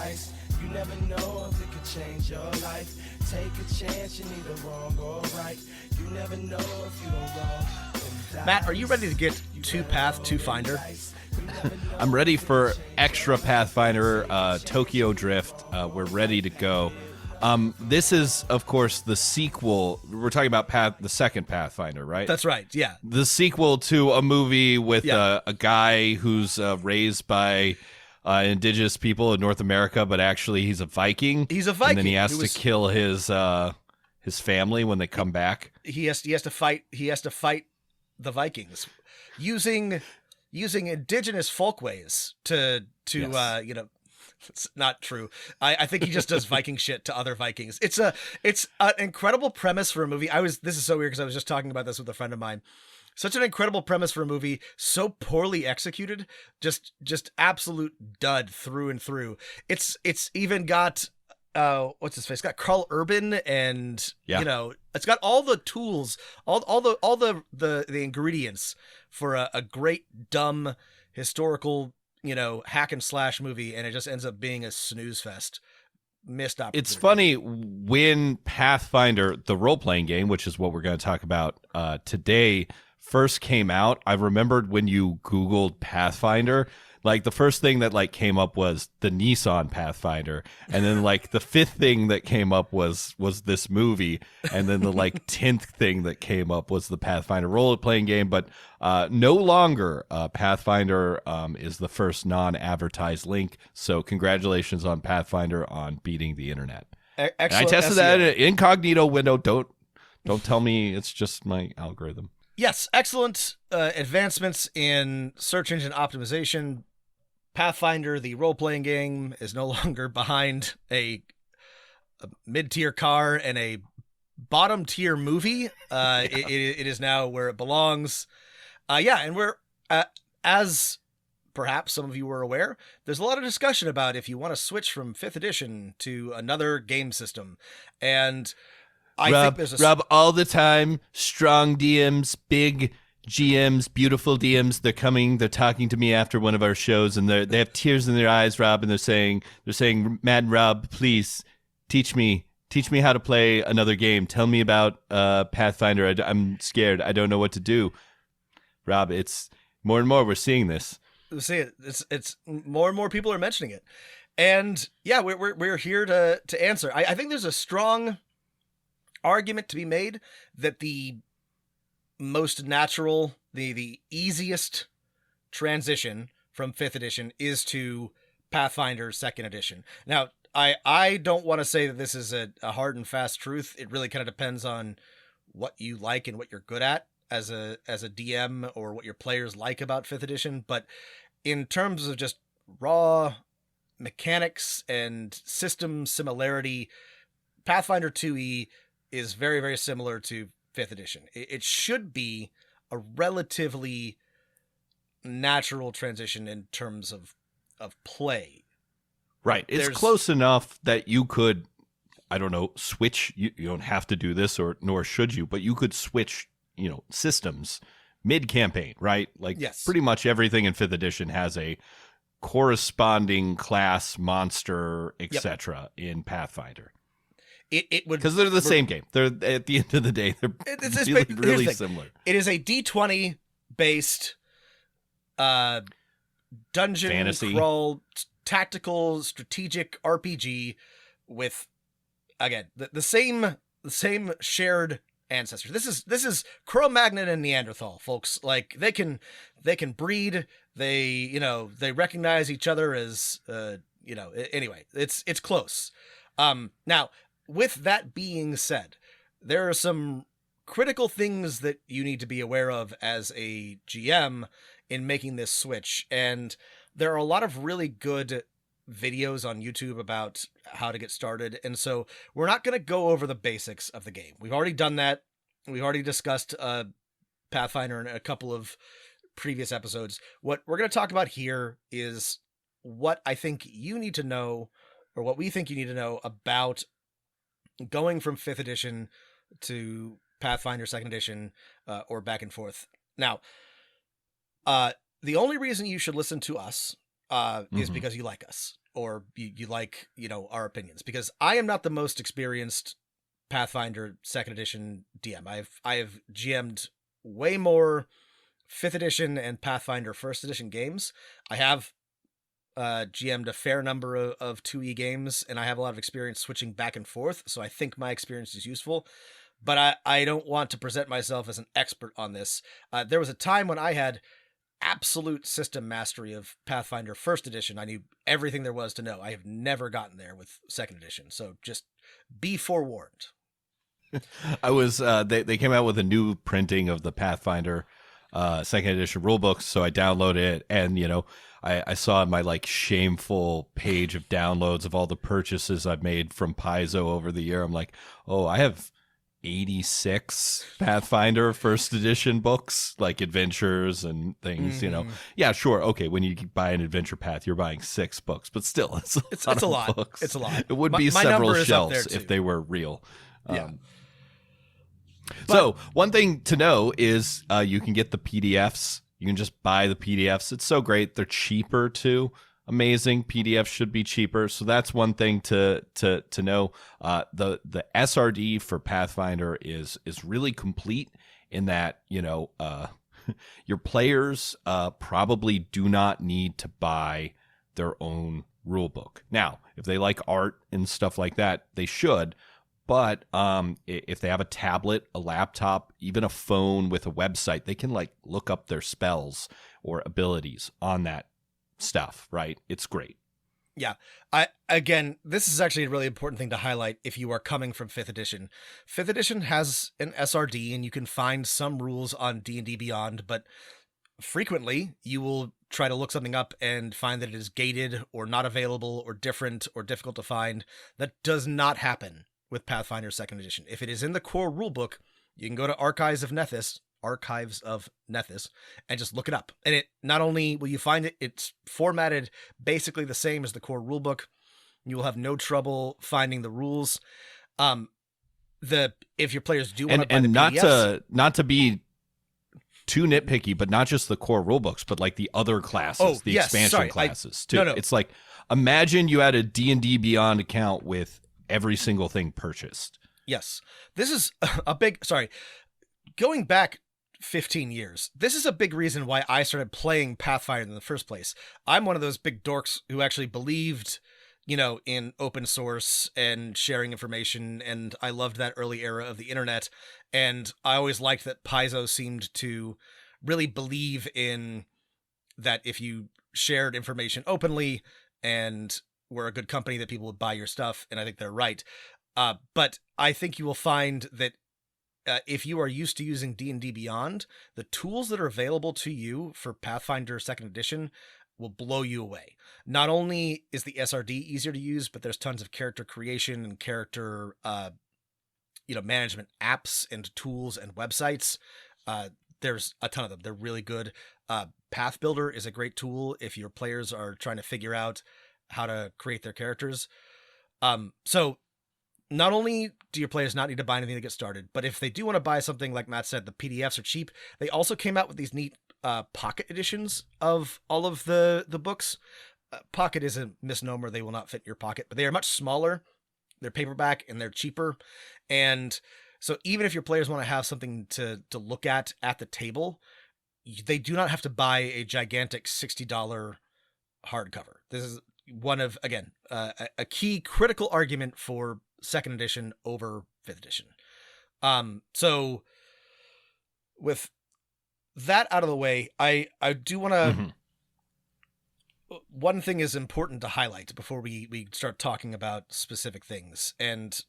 dice. You never know if it could change your life. Take a chance, you're neither wrong or right. You never know if you don't roll. Matt, are you ready to get to Pathfinder? I'm ready for extra Pathfinder, Tokyo Drift. We're ready to go. This is, of course, the sequel. We're talking about the second Pathfinder, right? That's right, yeah. The sequel to a movie with a guy who's raised by indigenous people in North America, but actually he's a Viking. He's a Viking. And then he has to kill his family when they come back. He has to fight the Vikings using indigenous folkways to yes. It's not true. I think he just does Viking shit to other Vikings. It's an incredible premise for a movie. This is so weird because I was just talking about this with a friend of mine. Such an incredible premise for a movie, so poorly executed, just absolute dud through and through. It's even got what's his face? It's got Carl Urban and it's got all the tools, all the ingredients for a great dumb historical hack and slash movie, and it just ends up being a snooze fest. Missed opportunity. It's funny when Pathfinder, the role-playing game, which is what we're going to talk about today, first came out. I remembered when you Googled Pathfinder, like the first thing that like came up was the Nissan Pathfinder, and then like the fifth thing that came up was this movie, and then the like 10th thing that came up was the Pathfinder role-playing game. But no longer Pathfinder is the first non-advertised link. So congratulations on Pathfinder on beating the internet. Excellent. And I tested that in an incognito window. Don't tell me it's just my algorithm. Yes, excellent advancements in search engine optimization. Pathfinder, the role-playing game, is no longer behind a mid-tier car and a bottom-tier movie. It is now where it belongs. And we're, as perhaps some of you were aware, there's a lot of discussion about if you want to switch from 5th edition to another game system. And I think there's Rob, all the time, strong DMs, big GMs, beautiful DMs, they're talking to me after one of our shows, and they have tears in their eyes, Rob, and they're saying, Mad Rob, please teach me how to play another game. Tell me about Pathfinder. I'm scared. I don't know what to do. Rob, it's more and more we're seeing this. We see it. It's more and more people are mentioning it, and yeah, we're here to answer. I think there's a strong argument to be made that the most natural, the easiest transition from 5th edition is to Pathfinder 2nd edition. Now, I don't want to say that this is a hard and fast truth. It really kind of depends on what you like and what you're good at as a DM, or what your players like about 5th edition. But in terms of just raw mechanics and system similarity, Pathfinder 2e is very, very similar to 5th edition. It should be a relatively natural transition in terms of play. Right. It's close enough that you could, I don't know, switch. You don't have to do this, nor should you, but you could switch, systems mid-campaign, right? Like yes. Pretty much everything in 5th edition has a corresponding class, monster, etc. in Pathfinder. It would, because they're the same game. They're at the end of the day, they're really similar. It is a D20 based dungeon fantasy crawl tactical strategic RPG with, again, the same shared ancestors. This is Cro-Magnon and Neanderthal, folks. Like they can breed. They recognize each other as anyway. It's close. Now, with that being said, there are some critical things that you need to be aware of as a GM in making this switch. And there are a lot of really good videos on YouTube about how to get started. And so we're not going to go over the basics of the game. We've already done that. We've already discussed Pathfinder in a couple of previous episodes. What we're going to talk about here is what I think you need to know, or what we think you need to know about going from 5th edition to Pathfinder 2nd edition, or back and forth. Now, the only reason you should listen to us is because you like us, or you like, our opinions, because I am not the most experienced Pathfinder second edition DM. I have GM'd way more 5th edition and Pathfinder 1st edition games. I have GM'd a fair number of 2E games, and I have a lot of experience switching back and forth, so I think my experience is useful. But I don't want to present myself as an expert on this. There was a time when I had absolute system mastery of Pathfinder 1st edition. I knew everything there was to know. I have never gotten there with 2nd edition, so just be forewarned. I was they came out with a new printing of the Pathfinder 2nd edition rulebook, so I downloaded it, and I saw my like shameful page of downloads of all the purchases I've made from Paizo over the year. I'm like, oh, I have 86 Pathfinder 1st edition books, like adventures and things. Yeah, sure, okay, when you buy an adventure path, you're buying 6 books, but still, it's a lot. Books. It's a lot. It would be several shelves if they were real. Yeah. So one thing to know is you can get the PDFs. You can just buy the PDFs. It's so great. They're cheaper too. Amazing. PDFs should be cheaper. So that's one thing to know. The SRD for Pathfinder is really complete in that, your players probably do not need to buy their own rule book. Now, if they like art and stuff like that, they should. But if they have a tablet, a laptop, even a phone with a website, they can like look up their spells or abilities on that stuff, right? It's great. Yeah. This is actually a really important thing to highlight if you are coming from 5th edition. 5th edition has an SRD, and you can find some rules on D&D Beyond, but frequently you will try to look something up and find that it is gated or not available or different or difficult to find. That does not happen with Pathfinder 2nd edition. If it is in the core rulebook, you can go to Archives of Nethys, and just look it up. And it not only will you find it, it's formatted basically the same as the core rulebook. You will have no trouble finding the rules. If your players do want to buy the PDFs, not to be too nitpicky, but not just the core rulebooks, but like the other classes, expansion classes too. No. It's like, imagine you had a D&D Beyond account with every single thing purchased. Yes. This is a big, going back 15 years, this is a big reason why I started playing Pathfinder in the first place. I'm one of those big dorks who actually believed, in open source and sharing information, and I loved that early era of the internet, and I always liked that Paizo seemed to really believe in that if you shared information openly and were a good company, that people would buy your stuff, and I think they're right. But I think you will find that if you are used to using D&D Beyond, the tools that are available to you for Pathfinder 2nd edition will blow you away. Not only is the SRD easier to use, but there's tons of character creation and character management apps and tools and websites. There's a ton of them. They're really good. Path Builder is a great tool if your players are trying to figure out how to create their characters. So not only do your players not need to buy anything to get started, but if they do want to buy something, like Matt said, the PDFs are cheap. They also came out with these neat pocket editions of all of the books. Pocket is a misnomer. They will not fit in your pocket, but they are much smaller. They're paperback and they're cheaper. And so even if your players want to have something to look at the table, they do not have to buy a gigantic $60 hardcover. This is one of, again, a key critical argument for 2nd edition over 5th edition. So with that out of the way, I do want to, one thing is important to highlight before we start talking about specific things. And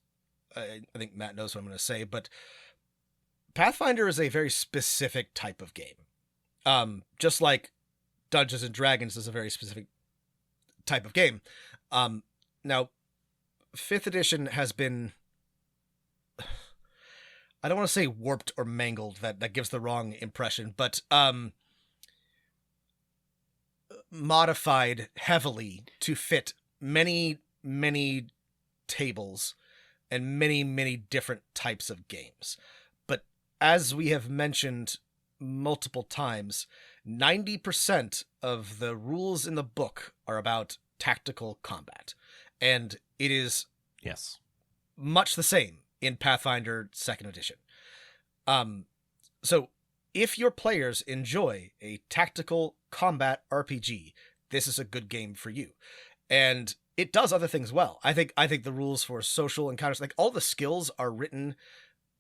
I think Matt knows what I'm going to say, but Pathfinder is a very specific type of game. Just like Dungeons and Dragons is a very specific type of game. Now, 5th edition has been, I don't want to say warped or mangled, that gives the wrong impression, but modified heavily to fit many, many tables and many, many different types of games. But as we have mentioned multiple times, 90% of the rules in the book are about tactical combat. And it is Yes. much the same in Pathfinder 2nd Edition. So if your players enjoy a tactical combat RPG, this is a good game for you. And it does other things well. I think the rules for social encounters, like all the skills are written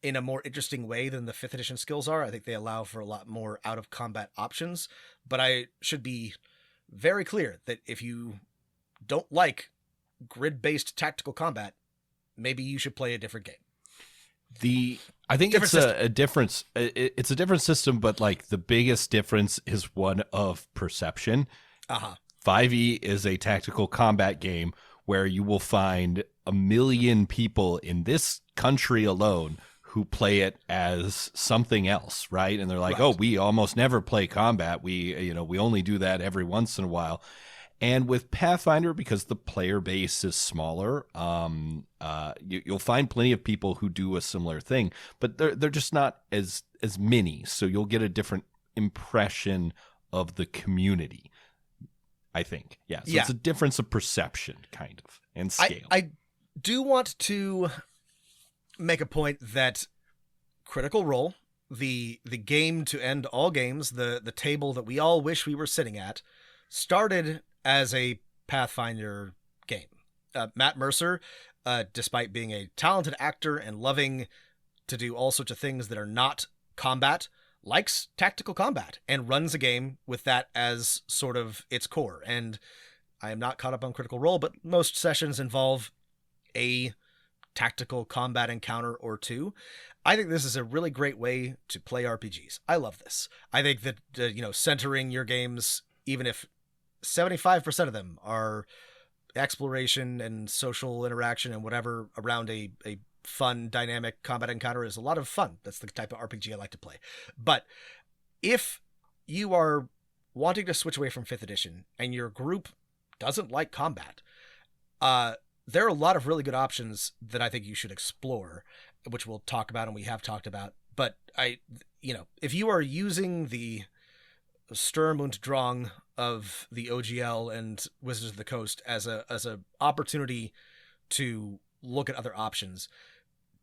in a more interesting way than the 5th edition skills are. I think they allow for a lot more out of combat options, but I should be very clear that if you don't like grid-based tactical combat, maybe you should play a different game. I think Different it's a difference. It's a different system, but like the biggest difference is one of perception. 5e is a tactical combat game where you will find 1 million people in this country alone who play it as something else, right? And they're like, Right. "Oh, we almost never play combat. We only do that every once in a while." And with Pathfinder, because the player base is smaller, you'll find plenty of people who do a similar thing, but they're just not as many. So you'll get a different impression of the community, I think. Yeah. So it's a difference of perception, kind of, and scale. I do want to make a point that Critical Role, the game to end all games, the table that we all wish we were sitting at, started as a Pathfinder game. Matt Mercer, despite being a talented actor and loving to do all sorts of things that are not combat, likes tactical combat and runs a game with that as sort of its core. And I am not caught up on Critical Role, but most sessions involve a tactical combat encounter or two. I think this is a really great way to play RPGs. I love this. I think that, centering your games, even if 75% of them are exploration and social interaction and whatever around a fun, dynamic combat encounter, is a lot of fun. That's the type of RPG I like to play. But if you are wanting to switch away from 5th edition and your group doesn't like combat, there are a lot of really good options that I think you should explore, which we'll talk about and we have talked about. But if you are using the Sturm und Drang of the OGL and Wizards of the Coast as a opportunity to look at other options,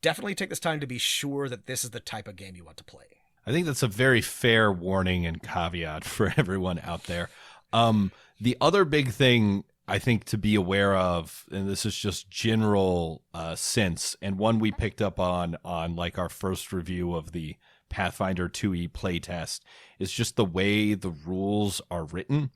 definitely take this time to be sure that this is the type of game you want to play. I think that's a very fair warning and caveat for everyone out there. The other big thing I think to be aware of, and this is just general sense, and one we picked up on like our first review of the Pathfinder 2e playtest, is just the way the rules are written.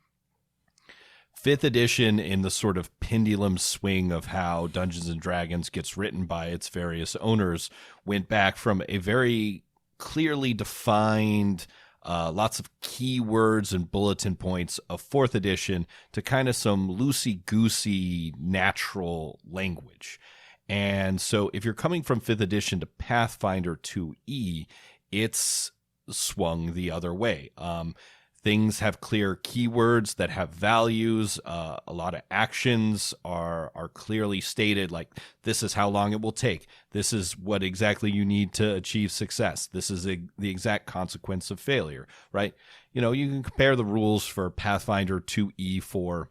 5th edition, in the sort of pendulum swing of how Dungeons and Dragons gets written by its various owners, went back from a very clearly defined, lots of keywords and bulletin points of 4th edition to kind of some loosey-goosey natural language. And so if you're coming from 5th edition to Pathfinder 2e, it's swung the other way. Things have clear keywords that have values. A lot of actions are clearly stated, like this is how long it will take. This is what exactly you need to achieve success. This is the exact consequence of failure, right? You can compare the rules for Pathfinder 2e for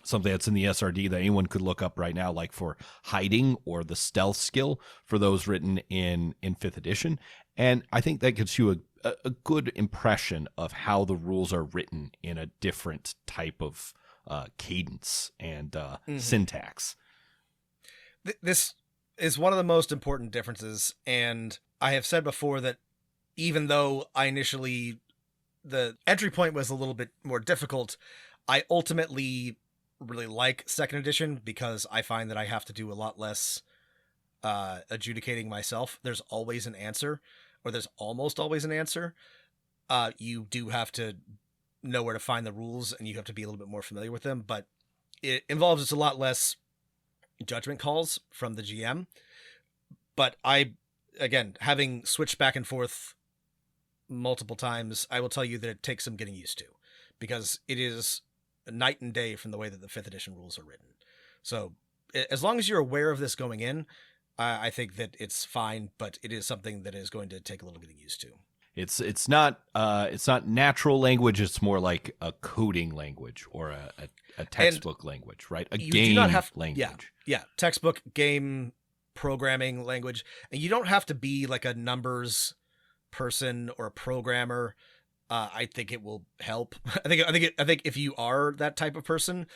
something that's in the SRD that anyone could look up right now, like for hiding or the stealth skill for those written in 5th edition. And I think that gives you a good impression of how the rules are written in a different type of cadence and syntax. This is one of the most important differences. And I have said before that even though the entry point was a little bit more difficult, I ultimately really like 2nd edition because I find that I have to do a lot less adjudicating myself. There's always an answer, or there's almost always an answer. You do have to know where to find the rules, and you have to be a little bit more familiar with them, but it involves just a lot less judgment calls from the GM. But again, having switched back and forth multiple times, I will tell you that it takes some getting used to, because it is night and day from the way that the 5th edition rules are written. So as long as you're aware of this going in, I think that it's fine, but it is something that is going to take a little getting used to. It's not natural language. It's more like a coding language or a textbook language, right? A game language. Yeah, textbook game programming language, and you don't have to be like a numbers person or a programmer. I think it will help. I think if you are that type of person,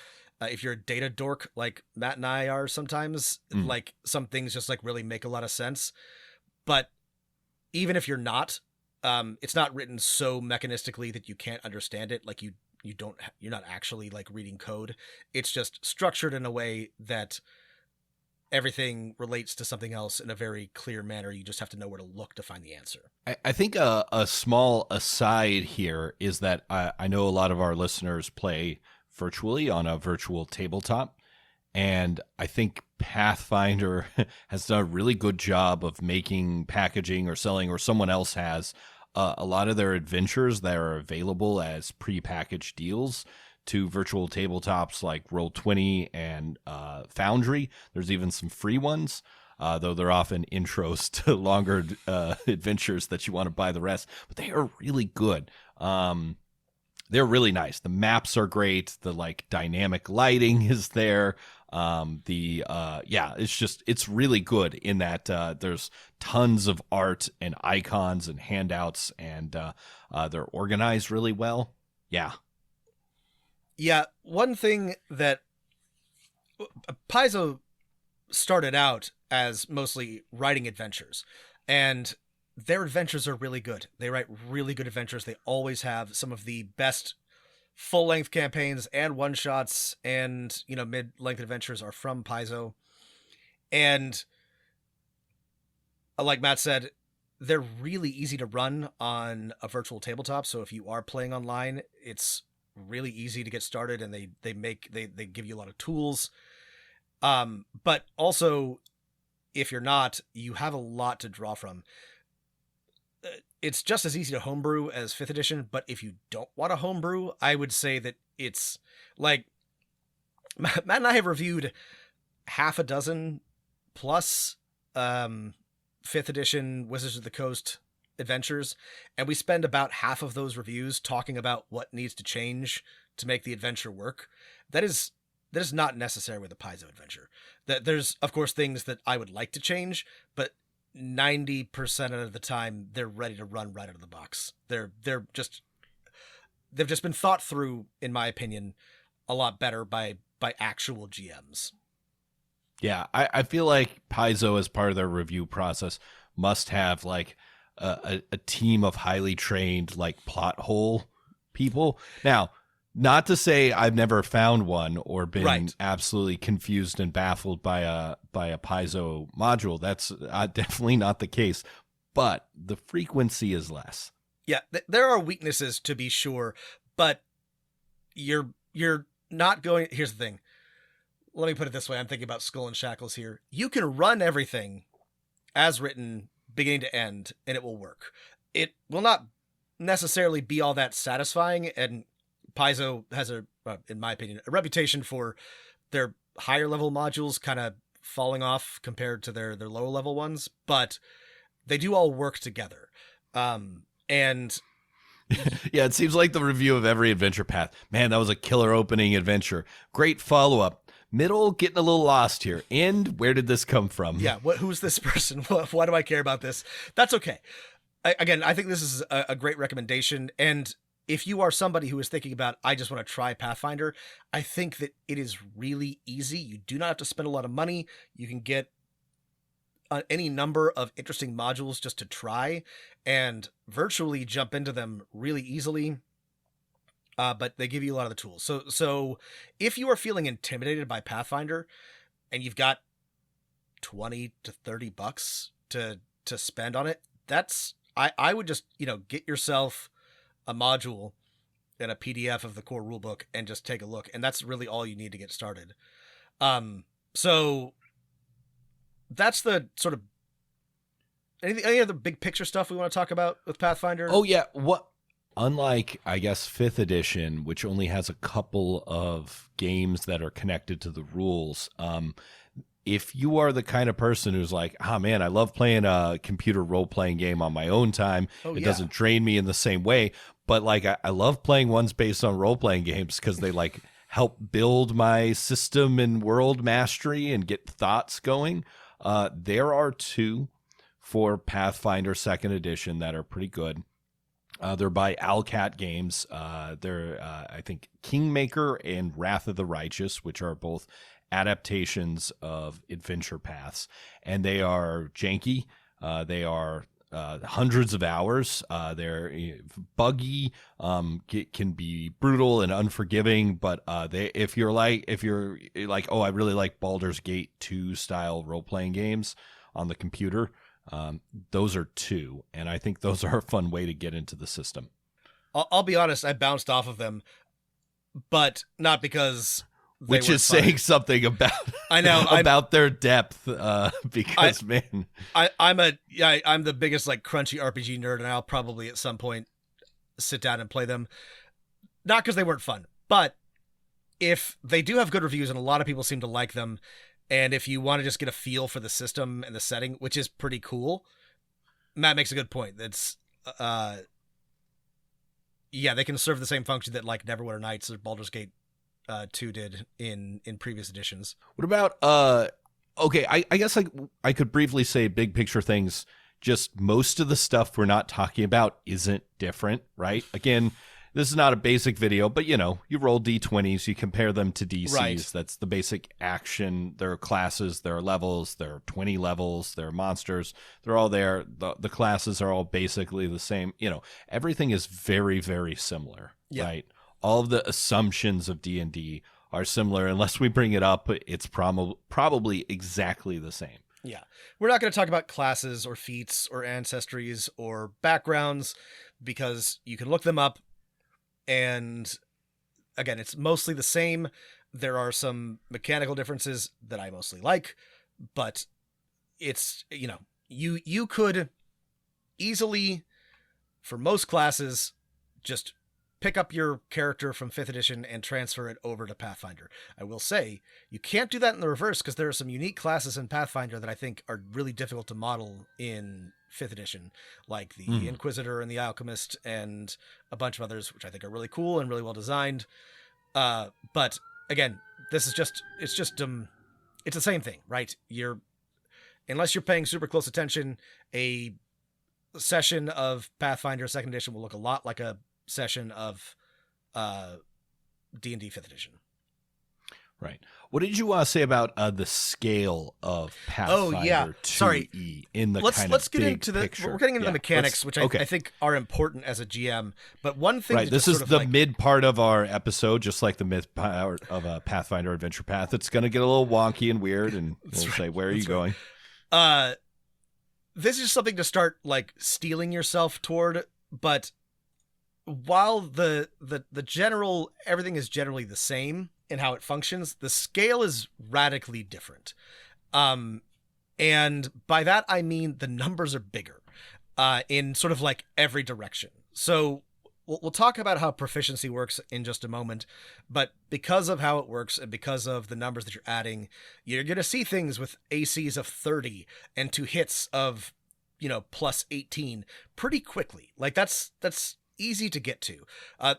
if you're a data dork like Matt and I are sometimes, like some things just like really make a lot of sense. But even if you're not, it's not written so mechanistically that you can't understand it. Like you're not actually like reading code. It's just structured in a way that everything relates to something else in a very clear manner. You just have to know where to look to find the answer. I think a small aside here is that I know a lot of our listeners play virtually on a virtual tabletop, and I think Pathfinder has done a really good job of making, packaging, or selling, or someone else has, a lot of their adventures that are available as pre-packaged deals to virtual tabletops like Roll20 and Foundry. There's even some free ones, though they're often intros to longer adventures that you want to buy the rest. But they are really good. They're really nice. The maps are great. The like dynamic lighting is there. It's really good in that there's tons of art and icons and handouts, and they're organized really well. Yeah. Yeah, one thing that Paizo started out as mostly writing adventures, and their adventures are really good. They write really good adventures. They always have some of the best full-length campaigns and one-shots and, mid-length adventures are from Paizo. And like Matt said, they're really easy to run on a virtual tabletop. So if you are playing online, it's really easy to get started, and they give you a lot of tools. But also, if you're not, you have a lot to draw from. It's just as easy to homebrew as 5th edition, but if you don't want to homebrew, I would say that it's like Matt and I have reviewed half a dozen plus 5th edition Wizards of the Coast adventures, and we spend about half of those reviews talking about what needs to change to make the adventure work. That is not necessary with a Paizo adventure. That there's of course things that I would like to change, but 90% of the time they're ready to run right out of the box. They've just been thought through, in my opinion, a lot better by actual GMs. Yeah, I feel like Paizo, as part of their review process, must have like a team of highly trained like plot hole people. Now, not to say I've never found one or been absolutely confused and baffled by a Paizo module. That's definitely not the case, but the frequency is less. Yeah, there are weaknesses to be sure, but you're not going. Here's the thing. Let me put it this way. I'm thinking about Skull and Shackles here. You can run everything as written, beginning to end, and it will work. It will not necessarily be all that satisfying, and Paizo has in my opinion, a reputation for their higher level modules kind of falling off compared to their lower level ones, but they do all work together. And yeah, it seems like the review of every adventure path. Man, that was a killer opening adventure. Great follow-up. Middle, getting a little lost here. End, where did this come from? Yeah, who's this person? Why do I care about this? That's okay. I think this is a great recommendation. And if you are somebody who is thinking about, I just want to try Pathfinder, I think that it is really easy. You do not have to spend a lot of money. You can get any number of interesting modules just to try and virtually jump into them really easily. But they give you a lot of the tools. So if you are feeling intimidated by Pathfinder and you've got $20 to $30 to spend on it, I would just, get yourself a module and a PDF of the core rulebook and just take a look. And that's really all you need to get started. So that's the sort of any other big picture stuff we want to talk about with Pathfinder? Oh yeah. Unlike, I guess, 5th edition, which only has a couple of games that are connected to the rules, if you are the kind of person who's like, oh man, I love playing a computer role-playing game on my own time. It doesn't drain me in the same way. But like, I love playing ones based on role-playing games because they like help build my system and world mastery and get thoughts going. There are 2 for Pathfinder 2nd edition that are pretty good. They're by Owlcat Games. They're, I think, Kingmaker and Wrath of the Righteous, which are both adaptations of adventure paths. And they are janky. They are hundreds of hours. They're buggy, can be brutal and unforgiving. But if you're like, oh, I really like Baldur's Gate 2 style role-playing games on the computer, those are 2, and I think those are a fun way to get into the system. I'll be honest, I bounced off of them, but not because which is saying something about I know about their depth. Because I'm the biggest like crunchy RPG nerd, and I'll probably at some point sit down and play them. Not because they weren't fun, but if they do have good reviews, and a lot of people seem to like them. And if you want to just get a feel for the system and the setting, which is pretty cool, Matt makes a good point. It's, they can serve the same function that like Neverwinter Nights or Baldur's Gate 2 did in previous editions. What about, okay, I guess I could briefly say big picture things. Just most of the stuff we're not talking about isn't different, right? Again, this is not a basic video, but you roll D20s, you compare them to DCs. Right. That's the basic action. There are classes, there are levels, there are 20 levels, there are monsters. They're all there. The classes are all basically the same. Everything is very, very similar, right? All of the assumptions of D&D are similar. Unless we bring it up, it's probably exactly the same. Yeah. We're not going to talk about classes or feats or ancestries or backgrounds because you can look them up. And again, it's mostly the same. There are some mechanical differences that I mostly like, but it's, you could easily, for most classes, just pick up your character from 5th edition and transfer it over to Pathfinder. I will say, you can't do that in the reverse because there are some unique classes in Pathfinder that I think are really difficult to model in 5th edition, like the Inquisitor and the Alchemist and a bunch of others, which I think are really cool and really well designed. But again, it's the same thing, right? Unless you're paying super close attention, a session of Pathfinder 2nd edition will look a lot like a session of D&D 5th edition. Right. What did you say about the scale of Pathfinder 2E in the let's get into the picture? We're getting into the mechanics, which I think are important as a GM. But one thing, right? This is the mid part of our episode, just like the mid part of a Pathfinder Adventure Path. It's going to get a little wonky and weird, and we'll say, "Where are you going?" This is something to start like steeling yourself toward, but while the general everything is generally the same in how it functions, the scale is radically different. And by that, I mean the numbers are bigger in sort of like every direction. So we'll talk about how proficiency works in just a moment, but because of how it works and because of the numbers that you're adding, you're going to see things with ACs of 30 and 2 hits of, plus 18 pretty quickly. Like that's easy to get to.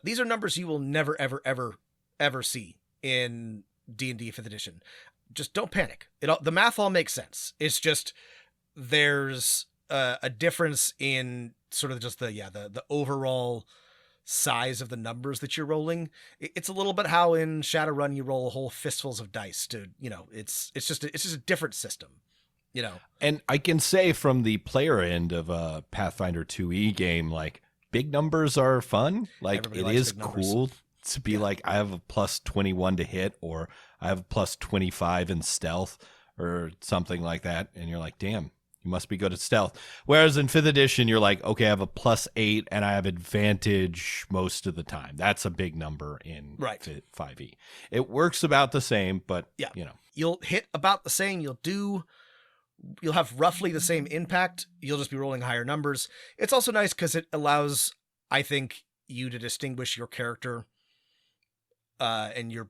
These are numbers you will never, ever, ever, ever see in D&D 5th edition. Just don't panic. The math all makes sense. It's just there's a difference in sort of just the overall size of the numbers that you're rolling. It's a little bit how in Shadowrun you roll whole fistfuls of dice to, it's just a different system. And I can say from the player end of a Pathfinder 2E game, like big numbers are fun. Like it is cool to be like, I have a plus 21 to hit, or I have a plus 25 in stealth or something like that. And you're like, damn, you must be good at stealth. Whereas in 5th edition, you're like, okay, I have a plus 8 and I have advantage most of the time. That's a big number in 5e. It works about the same, but you'll hit about the same. You'll have roughly the same impact. You'll just be rolling higher numbers. It's also nice because it allows, I think, you to distinguish your character and your,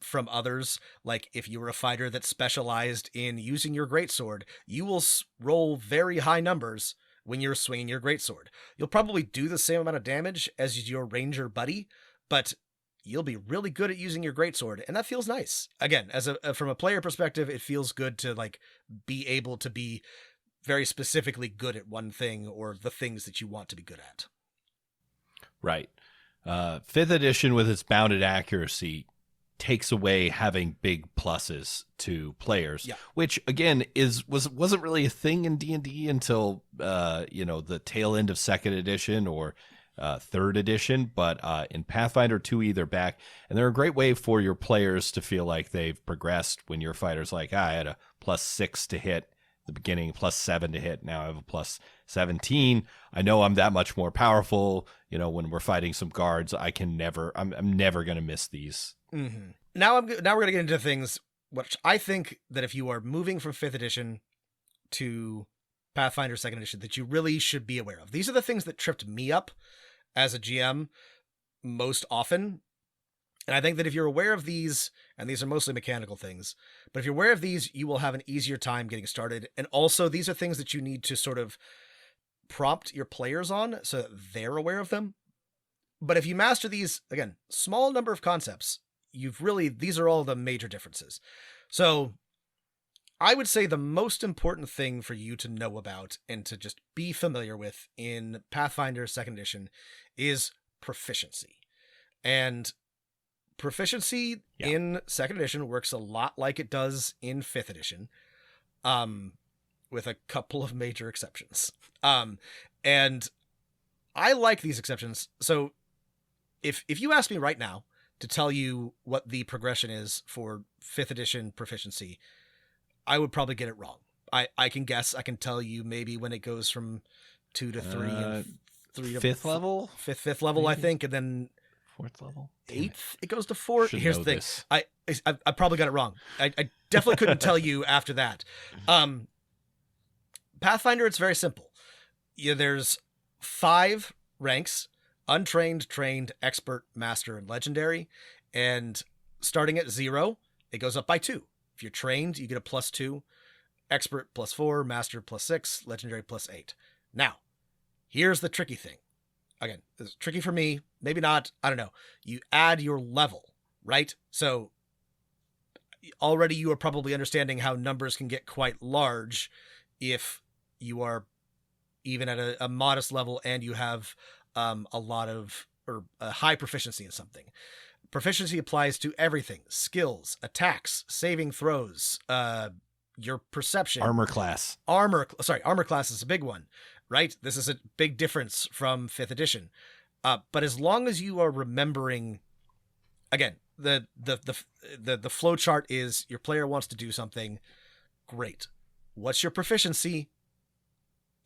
from others. Like if you were a fighter that specialized in using your greatsword, you will roll very high numbers when you're swinging your greatsword. You'll probably do the same amount of damage as your ranger buddy, but you'll be really good at using your greatsword, and that feels nice. Again, as from a player perspective, it feels good to like be able to be very specifically good at one thing or the things that you want to be good at. Right. 5th edition with its bounded accuracy takes away having big pluses to players, which again wasn't really a thing in D&D until the tail end of 2nd edition or 3rd edition, but in Pathfinder 2e they're back, and they're a great way for your players to feel like they've progressed. When your fighter's like, I had a +6 to hit the beginning, +7 to hit, now I have a +17. I know I'm that much more powerful. When we're fighting some guards, I'm never gonna miss these. Mm-hmm. Now we're gonna get into things which I think that if you are moving from 5th edition to Pathfinder 2nd edition, that you really should be aware of. These are the things that tripped me up as a GM most often. And I think that if you're aware of these, and these are mostly mechanical things, but if you're aware of these, you will have an easier time getting started. And also, these are things that you need to sort of prompt your players on so that they're aware of them. But if you master these, again, small number of concepts, these are all the major differences. So I would say the most important thing for you to know about and to just be familiar with in Pathfinder 2nd edition is proficiency. And proficiency in 2nd edition works a lot like it does in 5th edition, with a couple of major exceptions. And I like these exceptions. So if you ask me right now to tell you what the progression is for 5th edition proficiency, I would probably get it wrong. I can guess. I can tell you maybe when it goes from 2 to 3 and 3 to 5th level? Fifth level, maybe? I think, and then 4th level? 8th, it goes to 4. Here's the thing. This. I probably got it wrong. I definitely couldn't tell you after that. Pathfinder, it's very simple. There's 5 ranks: untrained, trained, expert, master, and legendary. And starting at 0, it goes up by 2. If you're trained, you get a +2, expert +4, master +6, legendary +8. Now, here's the tricky thing. Again, this is tricky for me, maybe not, I don't know. You add your level, right? So already you are probably understanding how numbers can get quite large if you are even at a modest level and you have a lot of, or a high proficiency in something. Proficiency applies to everything: skills, attacks, saving throws, your perception. Armor class. Armor class is a big one, right? This is a big difference from 5th edition. But as long as you are remembering, again, the flow chart is your player wants to do something. Great. What's your proficiency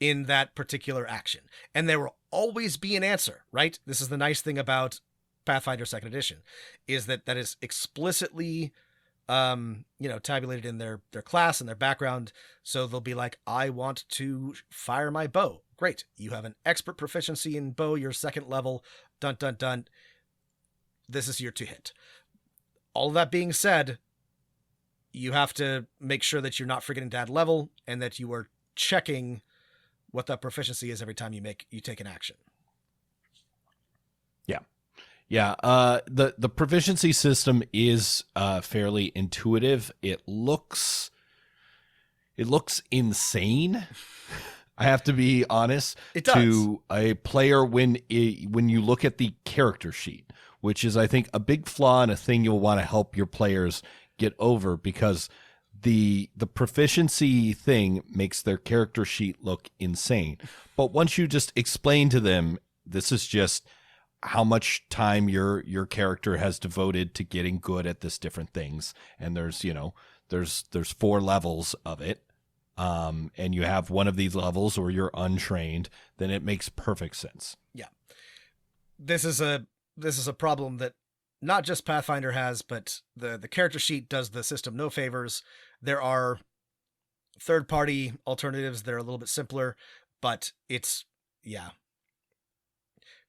in that particular action? And there will always be an answer, right? This is the nice thing about Pathfinder 2nd edition, is that is explicitly tabulated in their class and their background. So they'll be like, I want to fire my bow. Great. You have an expert proficiency in bow, your 2nd level. Dun, dun, dun. This is your 2 hit. All of that being said, you have to make sure that you're not forgetting to add level and that you are checking what that proficiency is every time you take an action. Yeah, the proficiency system is fairly intuitive. It looks insane. I have to be honest. It does. To a player when you look at the character sheet, which is, I think, a big flaw and a thing you'll want to help your players get over, because the proficiency thing makes their character sheet look insane. But once you just explain to them, this is just how much time your character has devoted to getting good at this different things, and there's 4 levels of it, and you have one of these levels or you're untrained, then it makes perfect sense. Yeah, this is a problem that not just Pathfinder has, but the character sheet does the system no favors. There are third-party alternatives that are a little bit simpler, but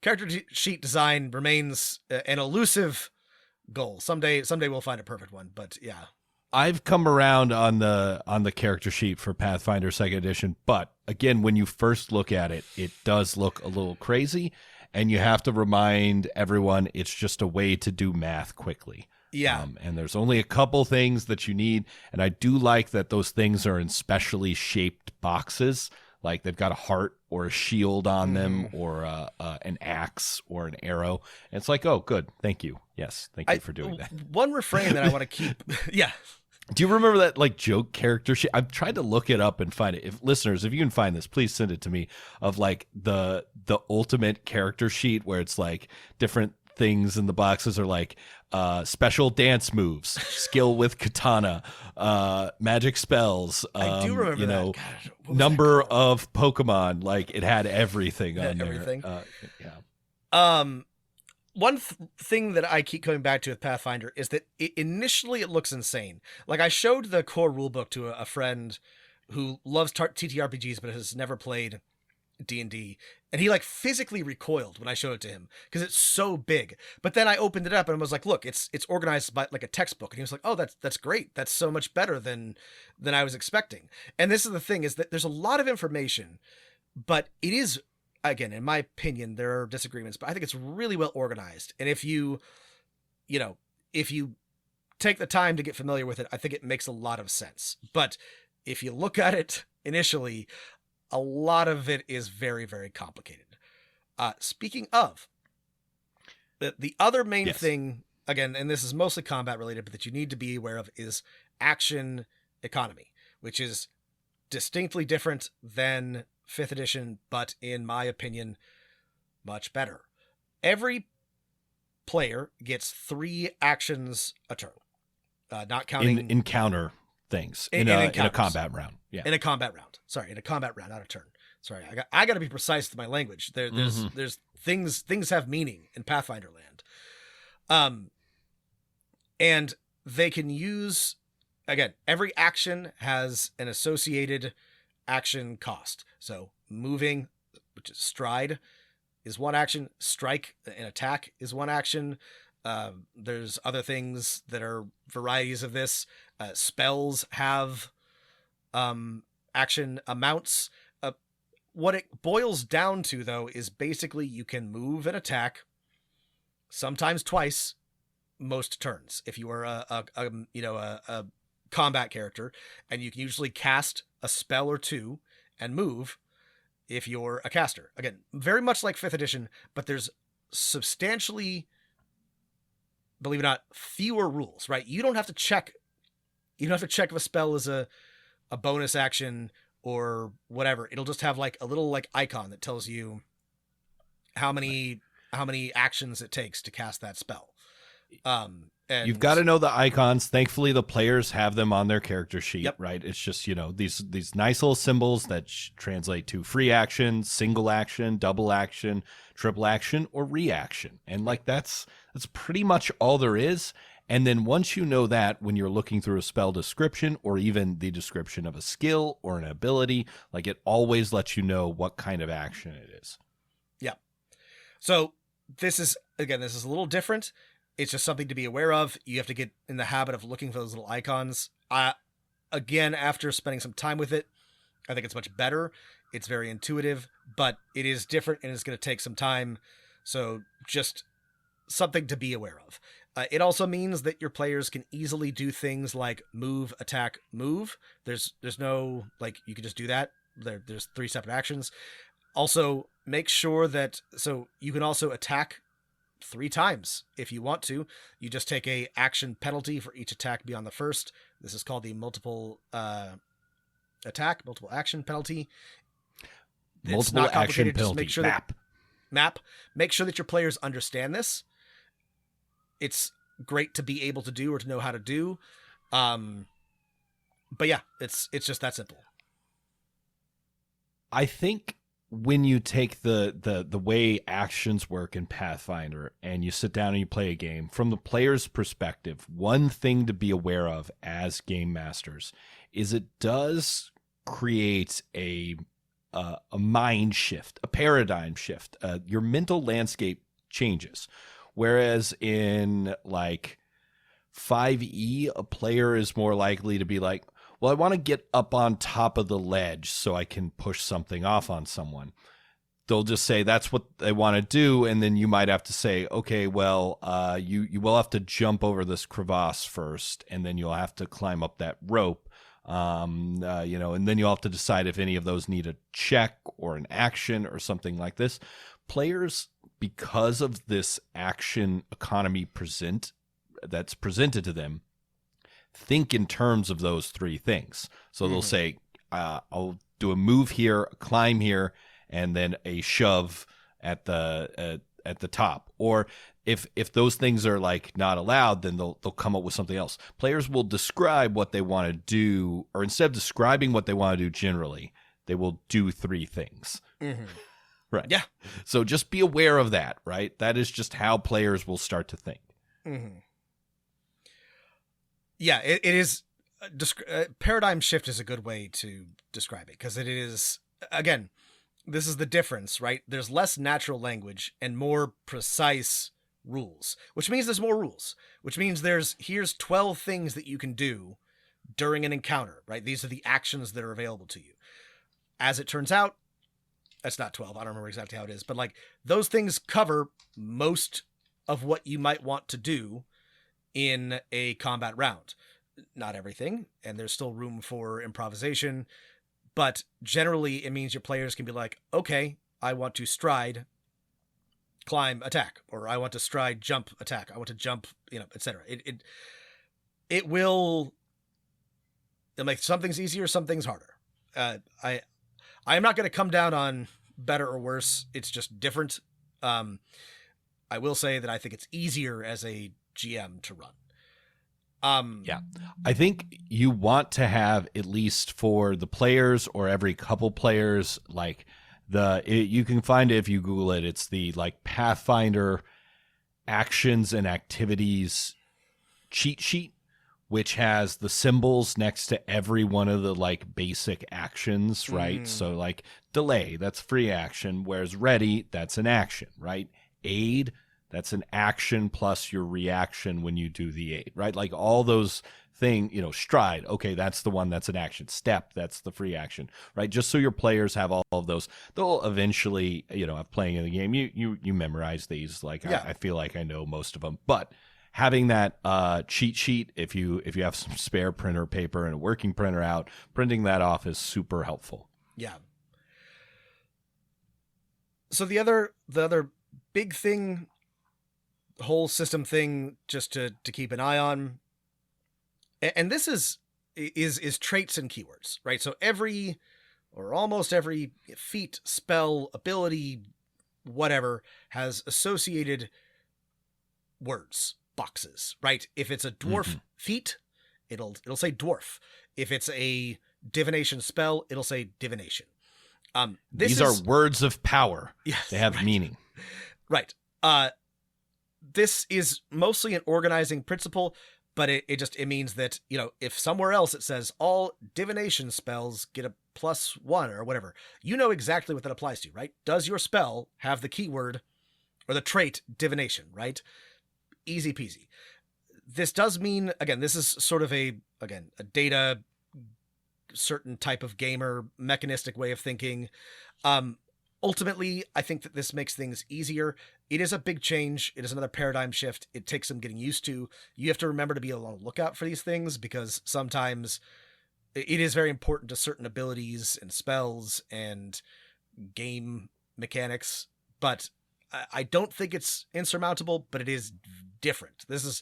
character sheet design remains an elusive goal. Someday we'll find a perfect one, but yeah. I've come around on the character sheet for Pathfinder Second Edition, but again, when you first look at it, it does look a little crazy, and you have to remind everyone it's just a way to do math quickly. Yeah. And there's only a couple things that you need, and I do like that those things are in specially shaped boxes, like they've got a heart or a shield on them, or an axe or an arrow. And it's like, oh, good, thank you. Yes, thank you for doing that. One refrain that I want to keep, yeah. Do you remember that like joke character sheet? I've tried to look it up and find it. If listeners, if you can find this, please send it to me. Of like the ultimate character sheet where it's like different things in the boxes are like special dance moves, skill with katana, magic spells. I do remember that. God, number of Pokemon. Like it had everything on everything. there. Yeah. One thing that I keep coming back to with Pathfinder is that initially it looks insane. Like I showed the core rulebook to a friend who loves TTRPGs but has never played D&D, and he like physically recoiled when I showed it to him because it's so big. But then I opened it up and was like, look, it's organized by like a textbook, and he was like, oh, that's great. That's so much better than I was expecting. And this is the thing, is that there's a lot of information, but it is, again, in my opinion, there are disagreements, but I think it's really well organized. And if you take the time to get familiar with it, I think it makes a lot of sense. But if you look at it initially, a lot of it is very, very complicated. Speaking of, the other main thing, again, and this is mostly combat related, but that you need to be aware of is action economy, which is distinctly different than 5th edition, but in my opinion, much better. Every player gets 3 actions a turn, not counting encounter things in a combat round. Yeah, in a combat round. Sorry, in a combat round, not a turn. Sorry, I got to be precise with my language. There's things have meaning in Pathfinder land, and they can use, again, every action has an associated action cost. So moving, which is stride, is one action. Strike and attack is one action. There's other things that are varieties of this. Spells have action amounts. What it boils down to, though, is basically you can move and attack sometimes twice most turns if you are a combat character, and you can usually cast a spell or two and move if you're a caster. Again, very much like 5th edition, but there's substantially, believe it or not, fewer rules, right? You don't have to check if a spell is a bonus action or whatever. It'll just have like a little like icon that tells you how many actions it takes to cast that spell. And you've got to know the icons. Thankfully, the players have them on their character sheet, yep. Right? It's just, these nice little symbols that translate to free action, single action, double action, triple action, or reaction. And like that's pretty much all there is. And then once you know that, when you're looking through a spell description or even the description of a skill or an ability, like it always lets you know what kind of action it is. Yeah. So this is a little different. It's just something to be aware of. You have to get in the habit of looking for those little icons. Again, after spending some time with it, I think it's much better. It's very intuitive, but it is different and it's going to take some time. So just something to be aware of. It also means that your players can easily do things like move, attack, move. There's no, like, you can just do that. There's 3 separate actions. Also, make sure that, so you can also attack 3 times if you want to. You just take a action penalty for each attack beyond the first. This is called the multiple action penalty. Multiple action penalty. Make sure map. Make sure that your players understand this. It's great to be able to do or to know how to do. But yeah, it's just that simple. I think when you take the way actions work in Pathfinder and you sit down and you play a game, from the player's perspective, one thing to be aware of as game masters is it does create a mind shift, a paradigm shift. Your mental landscape changes. Whereas in like 5e, a player is more likely to be like, well, I want to get up on top of the ledge so I can push something off on someone. They'll just say that's what they want to do, and then you might have to say, okay, well, you will have to jump over this crevasse first, and then you'll have to climb up that rope, and then you'll have to decide if any of those need a check or an action or something like this. Players, because of this action economy that's presented to them, think in terms of those three things. So they'll say, I'll do a move here, a climb here, and then a shove at the top. Or if those things are like not allowed, then they'll come up with something else. Players will describe what they want to do, or instead of describing what they want to do generally, they will do three things. Mm-hmm. Right. Yeah. So just be aware of that, right? That is just how players will start to think. Mm-hmm. Yeah, it is. Paradigm shift is a good way to describe it, because it is, again, this is the difference, right? There's less natural language and more precise rules, which means there's more rules, which means here's 12 things that you can do during an encounter, right? These are the actions that are available to you. As it turns out, that's not 12. I don't remember exactly how it is, but like those things cover most of what you might want to do in a combat round. Not everything, and there's still room for improvisation, but generally it means your players can be like, okay, I want to stride, climb, attack, or I want to stride, jump, attack. I want to jump, etc. It will make some things easier, some things harder. I am not going to come down on better or worse. It's just different. I will say that I think it's easier as a GM to run. Yeah, I think you want to have, at least for the players or every couple players, like you can find it if you Google it. It's the like Pathfinder actions and activities cheat sheet, which has the symbols next to every one of the like basic actions, right? So like delay, that's free action, whereas ready, that's an action, right? Aid, that's an action plus your reaction when you do the aid, right? Like all those things, stride, okay, that's the one that's an action. Step, that's the free action, right? Just so your players have all of those. They'll eventually, playing in the game, you memorize these. Like yeah. I feel like I know most of them, but having that cheat sheet, if you have some spare printer paper and a working printer out, printing that off is super helpful. Yeah. So the other big thing, whole system thing, just to keep an eye on, and this is traits and keywords, right? So every or almost every feat, spell, ability, whatever, has associated words, boxes, right? If it's a dwarf feat, it'll say dwarf. If it's a divination spell, it'll say divination. These are words of power. Yes, they have meaning. Right. This is mostly an organizing principle, but it means that, if somewhere else it says all divination spells get a +1 or whatever, you know exactly what that applies to, right? Does your spell have the keyword or the trait divination, right? Easy peasy. This does mean, again, this is sort of a data, certain type of gamer mechanistic way of thinking. Ultimately, I think that this makes things easier. It is a big change. It is another paradigm shift. It takes some getting used to. You have to remember to be on the lookout for these things, because sometimes it is very important to certain abilities and spells and game mechanics, but I don't think it's insurmountable, but it is different. This is,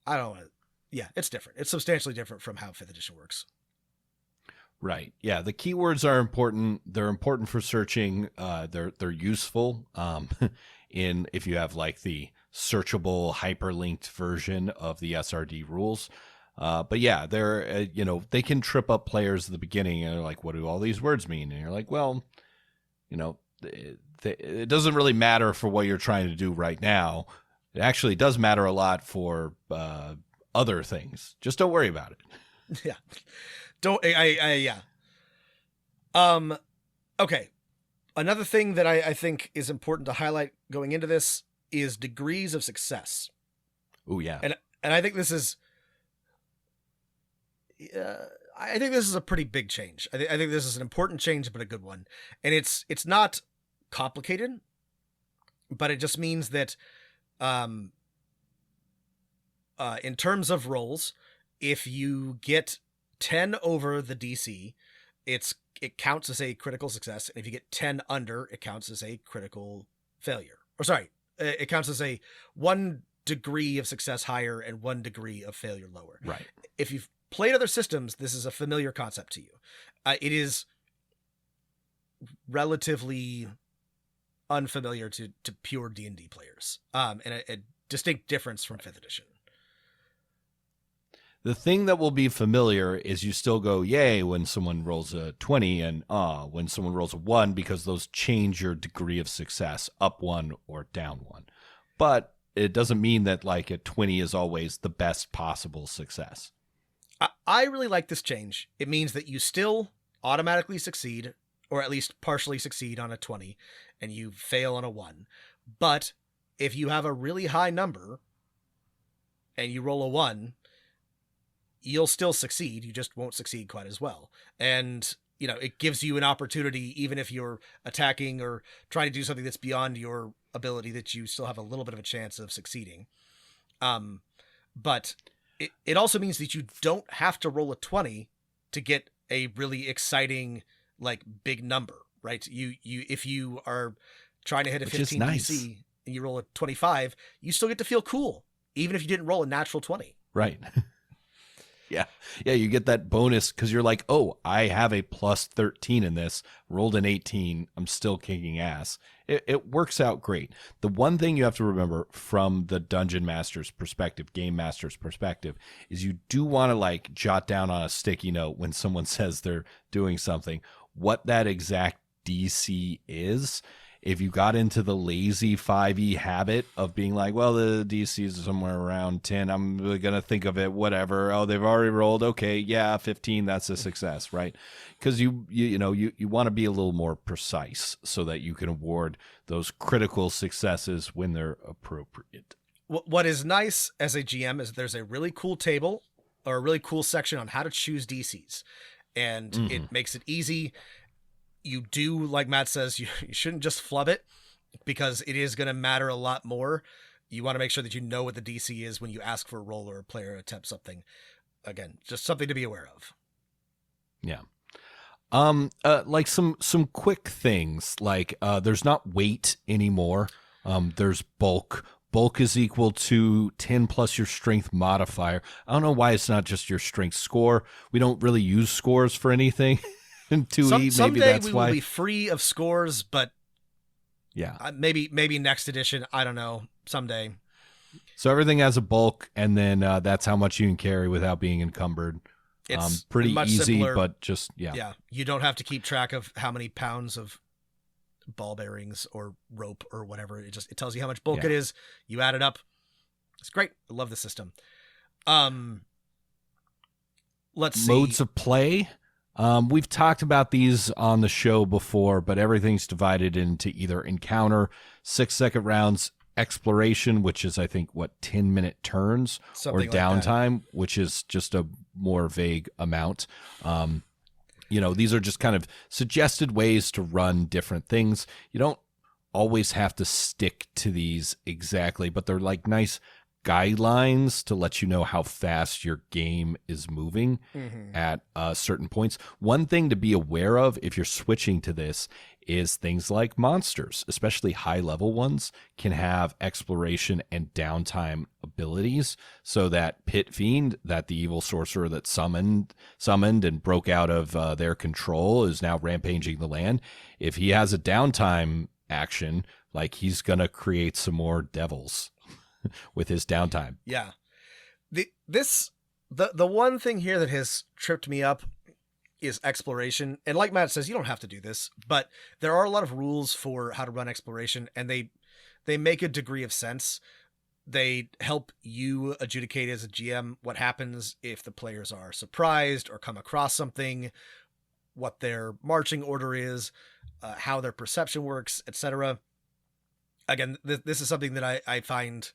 it's different. It's substantially different from how 5th edition works. Right. Yeah. The keywords are important. They're important for searching. They're useful. If you have like the searchable hyperlinked version of the SRD rules. But yeah, they're, they can trip up players at the beginning and they're like, what do all these words mean? And you're like, well, it doesn't really matter for what you're trying to do right now. It actually does matter a lot for other things. Just don't worry about it. Yeah. Yeah. Okay. Another thing that I think is important to highlight going into this, is degrees of success. Oh yeah. And I think this is I think this is a pretty big change. I think this is an important change, but a good one. And it's not complicated, but it just means that in terms of rolls, if you get 10 over the DC, it counts as a critical success. And if you get 10 under, it counts as a critical failure. Or sorry, it counts as a 1 degree of success higher and 1 degree of failure lower. Right. If you've played other systems, this is a familiar concept to you. It is relatively unfamiliar to pure D&D players, and a distinct difference from 5th edition. The thing that will be familiar is you still go yay when someone rolls a 20 and when someone rolls a 1, because those change your degree of success, up 1 or down 1. But it doesn't mean that like a 20 is always the best possible success. I really like this change. It means that you still automatically succeed, or at least partially succeed on a 20, and you fail on a 1. But if you have a really high number and you roll a 1, you'll still succeed. You just won't succeed quite as well. And, you know, it gives you an opportunity, even if you're attacking or trying to do something that's beyond your ability, that you still have a little bit of a chance of succeeding. But it also means that you don't have to roll a 20 to get a really exciting, like, big number, right? You if you are trying to hit a 15 DC and you roll a 25, you still get to feel cool, even if you didn't roll a natural 20. Right. Yeah. Yeah, you get that bonus because you're like, oh, I have a plus 13 in this, rolled an 18, I'm still kicking ass. It works out great. The one thing you have to remember from the dungeon master's perspective, game master's perspective, is you do want to like jot down on a sticky note when someone says they're doing something, what that exact DC is. If you got into the lazy 5e habit of being like, well, the DC is somewhere around 10, I'm going to think of it, whatever. Oh, they've already rolled. Okay, yeah, 15, that's a success, right? Because you want to be a little more precise so that you can award those critical successes when they're appropriate. What is nice as a GM is there's a really cool table or a really cool section on how to choose DCs, and it makes it easy. You do, like Matt says, you shouldn't just flub it, because it is going to matter a lot more. You want to make sure that you know what the DC is when you ask for a roll or a player attempt something. Again, just something to be aware of. Yeah. Like some quick things, like there's not weight anymore. There's bulk. Bulk is equal to 10 plus your strength modifier. I don't know why it's not just your strength score. We don't really use scores for anything. In 2E, someday maybe that's we why. will be free of scores, but yeah, maybe next edition. I don't know. Someday. So everything has a bulk, and then that's how much you can carry without being encumbered. It's pretty much easy, simpler. but just yeah. Yeah, you don't have to keep track of how many pounds of ball bearings or rope or whatever. It tells you how much bulk it is. You add it up. It's great. I love the system. Let's see. Modes of play. We've talked about these on the show before, but everything's divided into either encounter, 6-second rounds, exploration, which is, I think, 10-minute turns, Something or downtime, which is just a more vague amount. These are just kind of suggested ways to run different things. You don't always have to stick to these exactly, but they're like nice guidelines to let you know how fast your game is moving at certain points. One thing to be aware of if you're switching to this is things like monsters, especially high-level ones, can have exploration and downtime abilities, so that Pit Fiend, that the evil sorcerer that summoned and broke out of their control, is now rampaging the land. If he has a downtime action, like, he's going to create some more devils with his downtime. Yeah. The one thing here that has tripped me up is exploration. And like Matt says, you don't have to do this, but there are a lot of rules for how to run exploration, and they make a degree of sense. They help you adjudicate as a GM what happens if the players are surprised or come across something, what their marching order is, how their perception works, etc. again, this is something that I find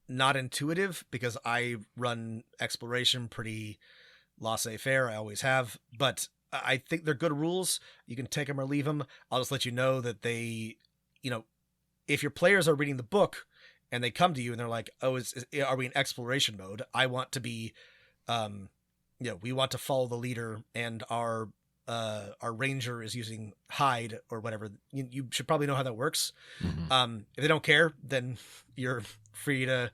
not intuitive because I run exploration pretty laissez-faire. I always have, but I think they're good rules. You can take them or leave them. I'll just let you know that they, you know, if your players are reading the book and they come to you and they're like, oh, are we in exploration mode? I want to be, we want to follow the leader, and our ranger is using hide or whatever. You should probably know how that works. Mm-hmm. If they don't care, then you're free to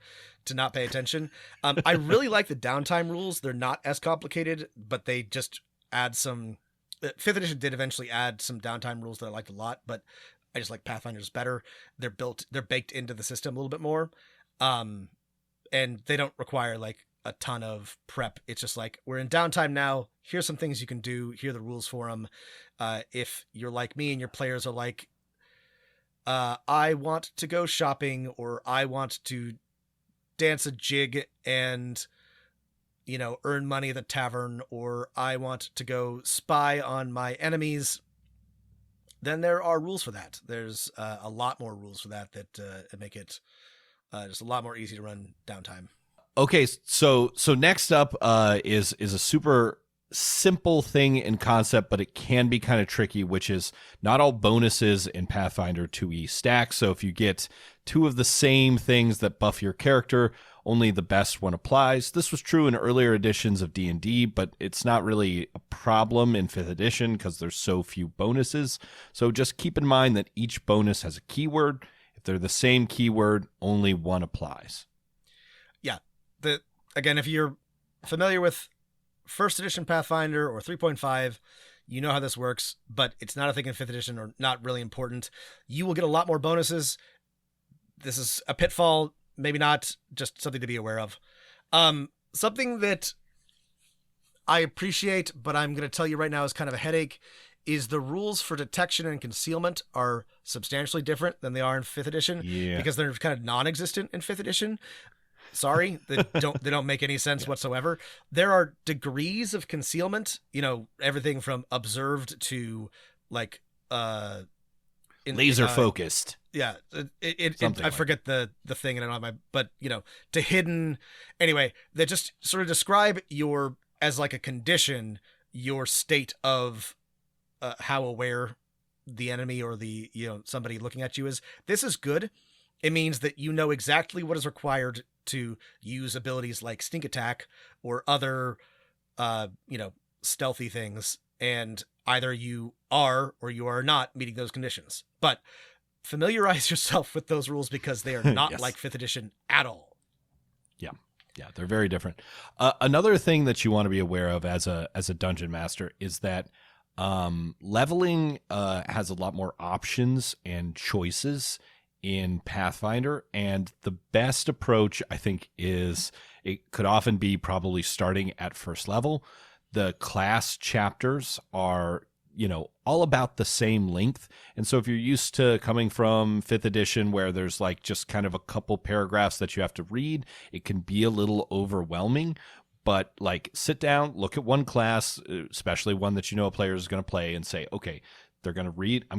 not pay attention. I really like the downtime rules. They're not as complicated, but they just add some. 5th edition did eventually add some downtime rules that I liked a lot, but I just like Pathfinder's better. They're baked into the system a little bit more. And they don't require like a ton of prep. It's just like, we're in downtime now. Here's some things you can do. Here are the rules for them. If you're like me and your players are like, I want to go shopping, or I want to dance a jig and, earn money at the tavern, or I want to go spy on my enemies, then there are rules for that. There's a lot more rules for that make it just a lot more easy to run downtime. Okay, so next up is a super simple thing in concept, but it can be kind of tricky, which is not all bonuses in Pathfinder 2e stack. So if you get 2 of the same things that buff your character, only the best one applies. This was true in earlier editions of D&D, but it's not really a problem in 5th edition because there's so few bonuses. So just keep in mind that each bonus has a keyword. If they're the same keyword, only one applies. Yeah. Again, if you're familiar with 1st edition Pathfinder or 3.5, you know how this works, but it's not a thing in 5th edition, or not really important. You will get a lot more bonuses. This is a pitfall, maybe not, just something to be aware of. Something that I appreciate, but I'm going to tell you right now is kind of a headache, is the rules for detection and concealment are substantially different than they are in 5th edition, because they're kind of non-existent in 5th edition. Sorry, they don't make any sense whatsoever. There are degrees of concealment, everything from observed to like laser focused. Yeah, I forget the thing, and I don't have but to hidden. Anyway, they just sort of describe as like a condition, your state of how aware the enemy or the somebody looking at you is. This is good. It means that you know exactly what is required to use abilities like sneak attack or other, stealthy things, and either you are or you are not meeting those conditions. But familiarize yourself with those rules because they are not yes. like 5th edition at all. Yeah, they're very different. Another thing that you want to be aware of as a dungeon master is that leveling has a lot more options and choices in Pathfinder, and the best approach, I think, is it could often be probably starting at 1st level. The class chapters are, all about the same length. And so if you're used to coming from 5th edition where there's like just kind of a couple paragraphs that you have to read, it can be a little overwhelming. But like, sit down, look at one class, especially one that a player is going to play, and say, okay, I'm going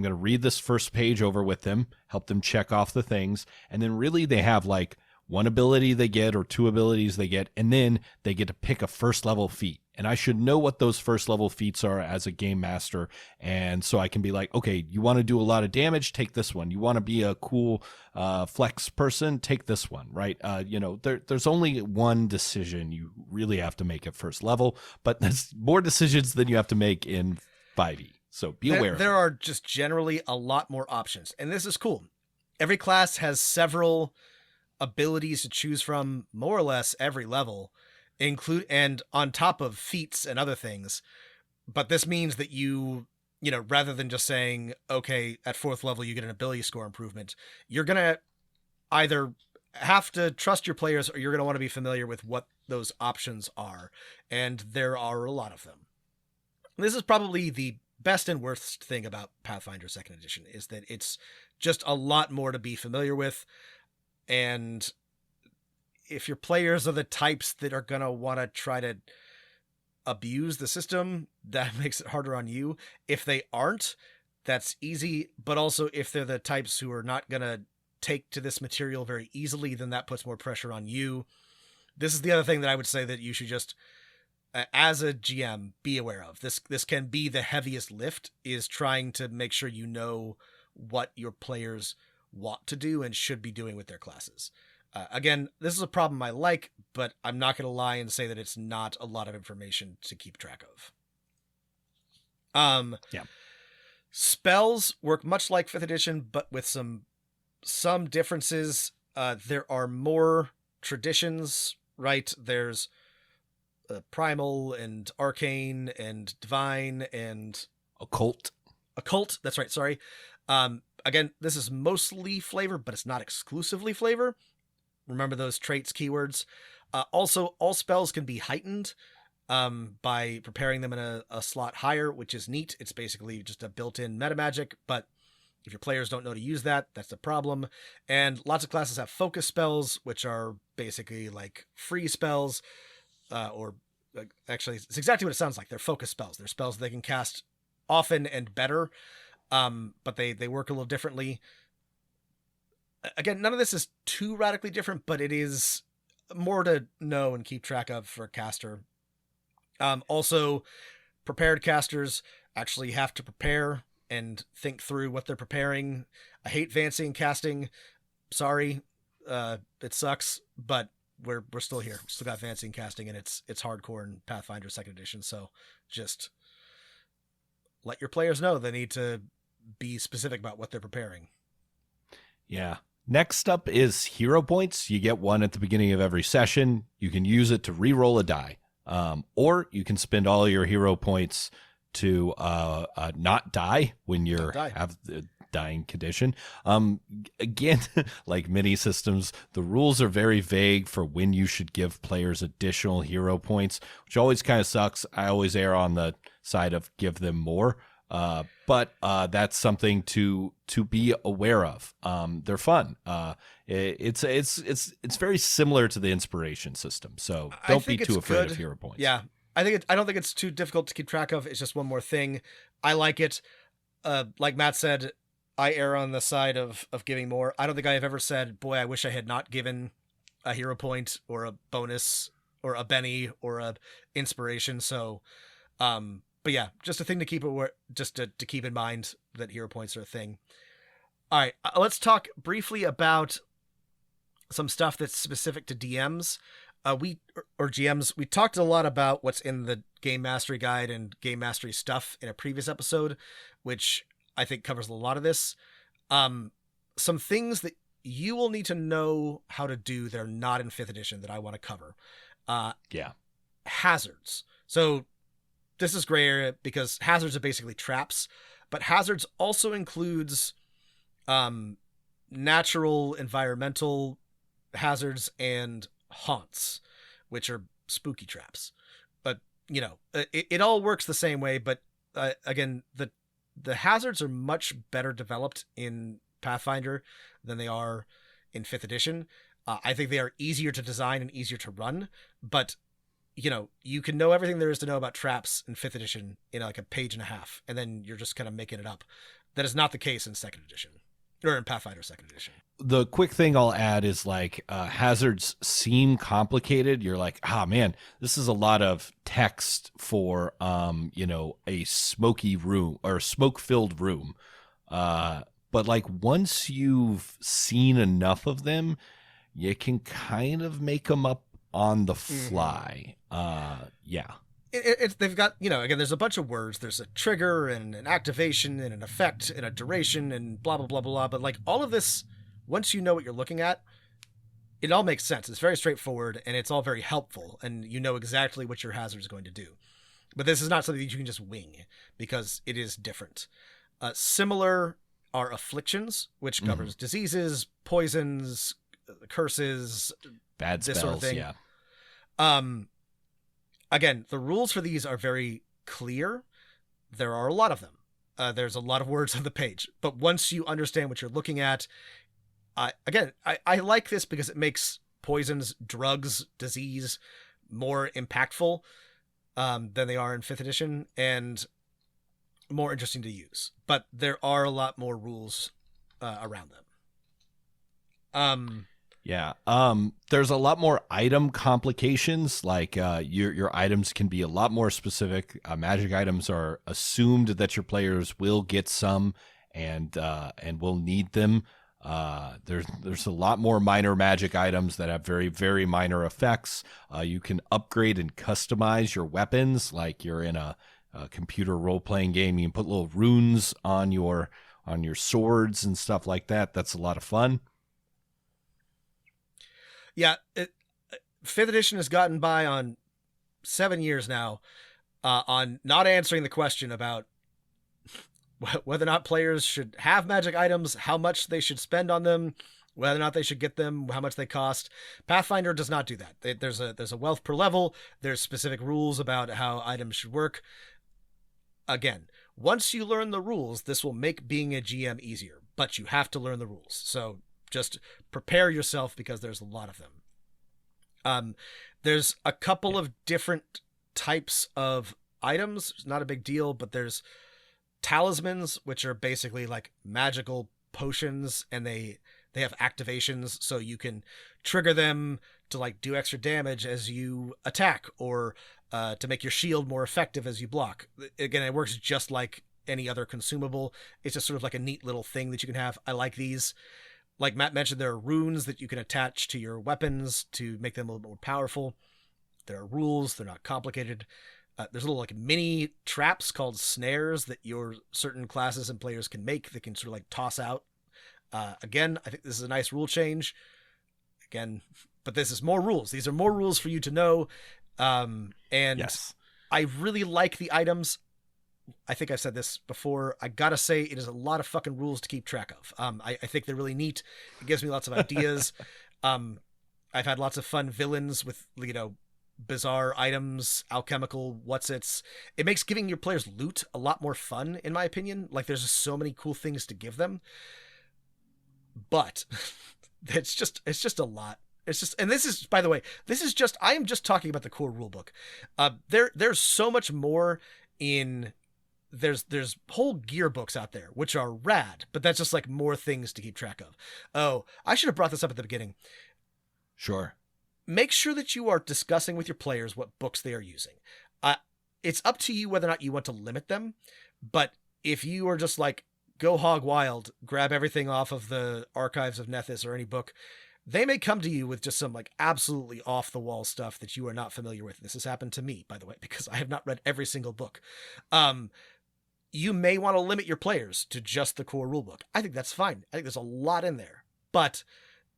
to read this first page over with them, help them check off the things. And then really they have like 1 ability they get or 2 abilities they get, and then they get to pick a 1st level feat. And I should know what those 1st level feats are as a game master. And so I can be like, okay, you want to do a lot of damage, take this one. You want to be a cool flex person, take this one, right? There's only one decision you really have to make at 1st level, but there's more decisions than you have to make in 5e. So be aware. There are just generally a lot more options, and this is cool. Every class has several abilities to choose from, more or less every level, and on top of feats and other things. But this means that rather than just saying, okay, at 4th level you get an ability score improvement, you're gonna either have to trust your players, or you're gonna want to be familiar with what those options are, and there are a lot of them. This is probably the best and worst thing about Pathfinder 2nd edition, is that it's just a lot more to be familiar with. And if your players are the types that are going to want to try to abuse the system, that makes it harder on you. If they aren't, that's easy. But also, if they're the types who are not going to take to this material very easily, then that puts more pressure on you. This is the other thing that I would say that you should just, as a GM, be aware of. This can be the heaviest lift, is trying to make sure you know what your players want to do and should be doing with their classes. Again, this is a problem I like, but I'm not going to lie and say that it's not a lot of information to keep track of. Yeah. Spells work much like 5th edition, but with some differences. There are more traditions, right? There's primal and arcane and divine and Occult. That's right. Sorry. Again, this is mostly flavor, but it's not exclusively flavor. Remember those traits, keywords. Also, all spells can be heightened by preparing them in a slot higher, which is neat. It's basically just a built-in meta magic, but if your players don't know to use that, that's a problem. And lots of classes have focus spells, which are basically like free spells, or actually, it's exactly what it sounds like. They're focus spells. They're spells they can cast often and better, but they work a little differently. Again, none of this is too radically different, but it is more to know and keep track of for a caster. Also, prepared casters actually have to prepare and think through what they're preparing. I hate fancy and casting. Sorry, it sucks, but we're still here. We still got fancy and casting, and it's hardcore in Pathfinder 2nd edition. So just let your players know they need to be specific about what they're preparing. Yeah. Next up is hero points. You get one at the beginning of every session. You can use it to re-roll a die, or you can spend all your hero points to not die when you have the dying condition. Again, like many systems, the rules are very vague for when you should give players additional hero points, which always kind of sucks. I always err on the side of give them more. But that's something to be aware of. They're fun. It's very similar to the inspiration system. So don't be too afraid of hero points. Yeah. I don't think it's too difficult to keep track of. It's just one more thing. I like it. Like Matt said, I err on the side of giving more. I don't think I have ever said, boy, I wish I had not given a hero point or a bonus or a Benny or a inspiration. So, but yeah, just a thing to keep to keep in mind that hero points are a thing. All right, let's talk briefly about some stuff that's specific to DMs. Or GMs. We talked a lot about what's in the Game Mastery Guide and Game Mastery stuff in a previous episode, which I think covers a lot of this. Some things that you will need to know how to do that are not in 5th edition that I want to cover. Hazards. So this is gray area because hazards are basically traps, but hazards also includes natural, environmental hazards and haunts, which are spooky traps. But it all works the same way. But again, the hazards are much better developed in Pathfinder than they are in 5th edition. I think they are easier to design and easier to run, but you can know everything there is to know about traps in 5th edition in like a page and a half, and then you're just kind of making it up. That is not the case in 2nd edition, or in Pathfinder 2nd edition. The quick thing I'll add is hazards seem complicated. You're like, man, this is a lot of text for, a smoky room or smoke-filled room. But once you've seen enough of them, you can kind of make them up on the fly. They've got, again, there's a bunch of words. There's a trigger and an activation and an effect and a duration and blah, blah, blah, blah. But all of this, once you know what you're looking at, it all makes sense. It's very straightforward and it's all very helpful. And you know exactly what your hazard is going to do. But this is not something that you can just wing because it is different. Similar are afflictions, which covers diseases, poisons, curses, bad spells, sort of thing. Yeah. Again, the rules for these are very clear. There are a lot of them. There's a lot of words on the page. But once you understand what you're looking at, I like this because it makes poisons, drugs, disease more impactful than they are in 5th edition and more interesting to use. But there are a lot more rules around them. Yeah. There's a lot more item complications. Like your items can be a lot more specific. Magic items are assumed that your players will get some and will need them. There's a lot more minor magic items that have very, very minor effects. You can upgrade and customize your weapons, like you're in a computer role-playing game. You can put little runes on your swords and stuff like that. That's a lot of fun. Yeah, 5th edition has gotten by on 7 years now on not answering the question about whether or not players should have magic items, how much they should spend on them, whether or not they should get them, how much they cost. Pathfinder does not do that. There's a wealth per level. There's specific rules about how items should work. Again, once you learn the rules, this will make being a GM easier, but you have to learn the rules. So just prepare yourself because there's a lot of them. There's a couple of different types of items. It's not a big deal, but there's talismans, which are basically like magical potions, and they have activations, so you can trigger them to like do extra damage as you attack, or to make your shield more effective as you block. Again, it works just like any other consumable. It's just sort of like a neat little thing that you can have. I like these. Like Matt mentioned, there are runes that you can attach to your weapons to make them a little more powerful. There are rules. They're not complicated. There's little like mini traps called snares that your certain classes and players can make that can sort of like toss out. Again, I think this is a nice rule change. Again, but this is more rules. These are more rules for you to know. And yes. I really like the items. I think I've said this before. I gotta say, it is a lot of fucking rules to keep track of. I think they're really neat. It gives me lots of ideas. I've had lots of fun villains with, bizarre items, alchemical whatsits. It makes giving your players loot a lot more fun, in my opinion. Like, there's just so many cool things to give them. But it's just a lot. It's just, and this is, by the way, I am just talking about the core rulebook. There's so much more in. There's whole gear books out there, which are rad, but that's just like more things to keep track of. Oh, I should have brought this up at the beginning. Sure. Make sure that you are discussing with your players what books they are using. It's up to you whether or not you want to limit them, but if you are just like, go hog wild, grab everything off of the archives of Nethys or any book, they may come to you with just some like absolutely off the wall stuff that you are not familiar with. This has happened to me, by the way, because I have not read every single book. You may want to limit your players to just the core rulebook. I think that's fine. I think there's a lot in there, but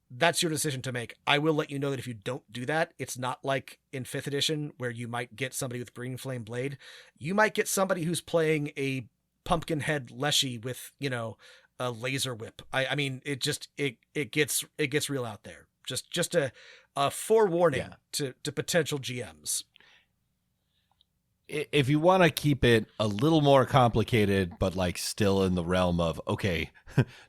that's your decision to make. I will let you know that if you don't do that, it's not like in 5th edition where you might get somebody with Green Flame Blade. You might get somebody who's playing a Pumpkinhead Leshy with, a laser whip. I mean, it gets real out there. Just a forewarning to potential GMs. If you want to keep it a little more complicated, but like still in the realm of, okay,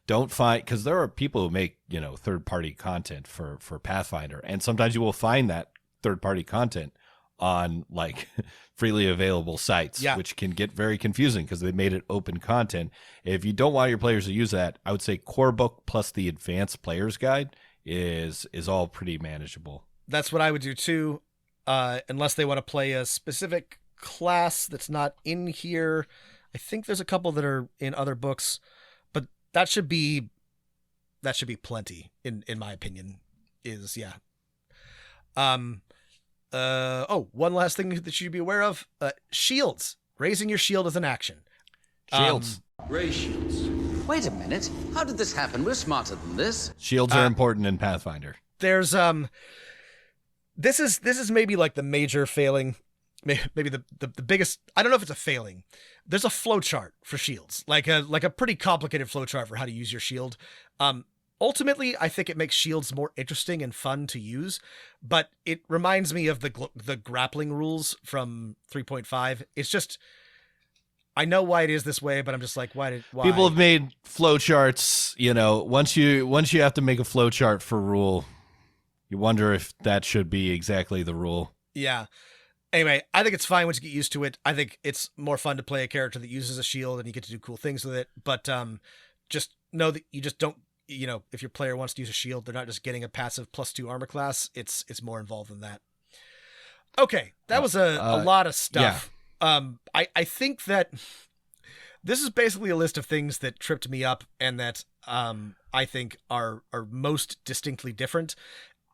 don't find, because there are people who make, third-party content for Pathfinder. And sometimes you will find that third-party content on like freely available sites, which can get very confusing because they made it open content. If you don't want your players to use that, I would say core book plus the advanced player's guide is all pretty manageable. That's what I would do too. Unless they want to play a specific class that's not in here. I think there's a couple that are in other books, but that should be plenty in my opinion. One last thing that you should be aware of, shields. Raising your shield is an action. Shields. Raise shields. Wait a minute. How did this happen? We're smarter than this. Shields are important in Pathfinder. There's this is maybe like the major failing, maybe the biggest. I don't know if it's a failing. There's a flowchart for shields, like a pretty complicated flowchart for how to use your shield. Ultimately, I think it makes shields more interesting and fun to use, but it reminds me of the grappling rules from 3.5. It's just, I know why it is this way, but I'm just like, why? People have made flowcharts. Once you have to make a flowchart for rule, you wonder if that should be exactly the rule. Yeah. Anyway, I think it's fine once you get used to it. I think it's more fun to play a character that uses a shield and you get to do cool things with it. But just know that you just don't if your player wants to use a shield, they're not just getting a passive +2 armor class. It's more involved than that. Okay, that was a lot of stuff. Yeah. I think that this is basically a list of things that tripped me up and that I think are most distinctly different.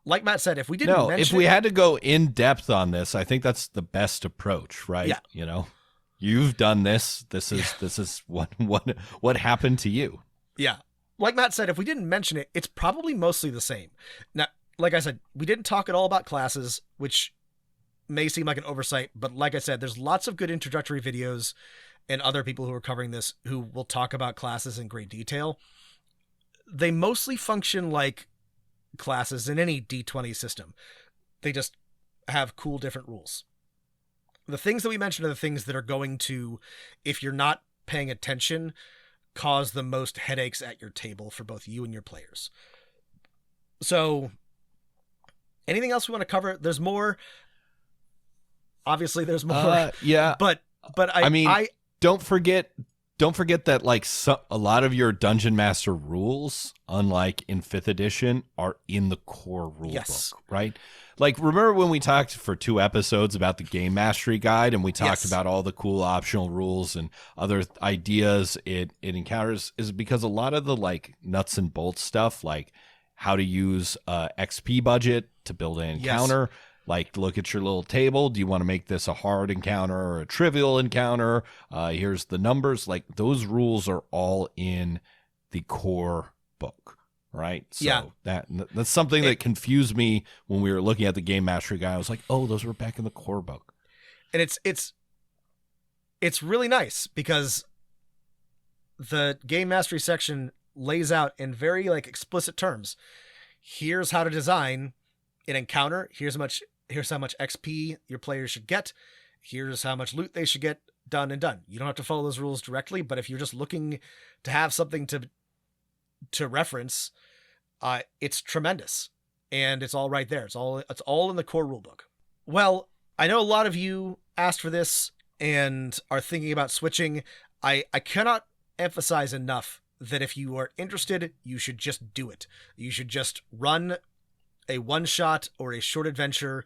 Like Matt said, if we didn't mention if we had to go in depth on this, I think that's the best approach, right? Yeah. You've done this. This is what happened to you. Yeah. Like Matt said, if we didn't mention it, it's probably mostly the same. Now, like I said, we didn't talk at all about classes, which may seem like an oversight, but like I said, there's lots of good introductory videos and other people who are covering this who will talk about classes in great detail. They mostly function like classes in any D20 system. They just have cool different rules. The things that we mentioned are the things that are going to, if you're not paying attention, cause the most headaches at your table for both you and your players. So anything else we want to cover? There's more. Obviously there's more. Yeah. But I mean, don't forget that like a lot of your Dungeon Master rules, unlike in 5th edition, are in the core rule book, right? Like, remember when we talked for 2 episodes about the Game Mastery Guide and we talked about all the cool optional rules and other ideas it encounters, is because a lot of the like nuts and bolts stuff, like how to use XP budget to build an encounter, like look at your little table. Do you want to make this a hard encounter or a trivial encounter? Here's the numbers. Like those rules are all in the core book, right? So that's something that confused me when we were looking at the Game Mastery Guide. I was like, oh, those were back in the core book. And it's really nice because the Game Mastery section lays out in very like explicit terms. Here's how to design an encounter. Here's how much XP your players should get. Here's how much loot they should get. Done and done. You don't have to follow those rules directly, but if you're just looking to have something to reference, it's tremendous. And it's all right there. It's all in the core rulebook. Well, I know a lot of you asked for this and are thinking about switching. I cannot emphasize enough that if you are interested, you should just do it. You should just run a one-shot or a short adventure.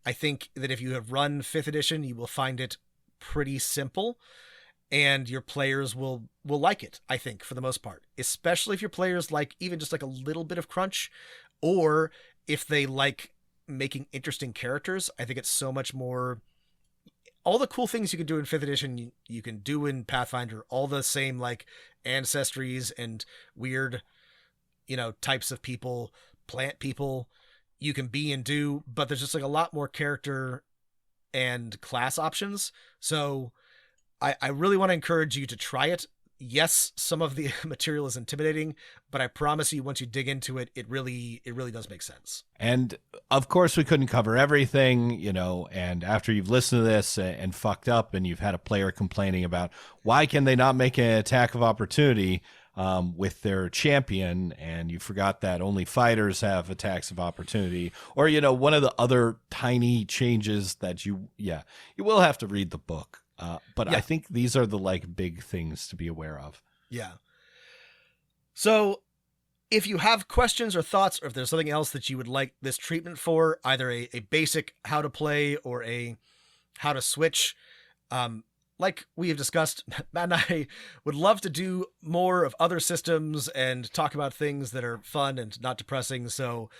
I think that if you have run 5th edition, you will find it pretty simple and your players will like it, I think, for the most part. Especially if your players like even just like a little bit of crunch, or if they like making interesting characters. I think it's so much more... All the cool things you can do in 5th edition, you can do in Pathfinder. All the same like ancestries and weird, types of people, plant people you can be and do, but there's just like a lot more character and class options. So I really want to encourage you to try it. Yes, some of the material is intimidating, but I promise you once you dig into it, it really does make sense. And of course we couldn't cover everything, and after you've listened to this and fucked up and you've had a player complaining about why can they not make an attack of opportunity with their champion, and you forgot that only fighters have attacks of opportunity, or, one of the other tiny changes that you will have to read the book. But I think these are the like big things to be aware of. Yeah. So if you have questions or thoughts, or if there's something else that you would like this treatment for, either a basic how to play or a how to switch, like we have discussed, Matt and I would love to do more of other systems and talk about things that are fun and not depressing. So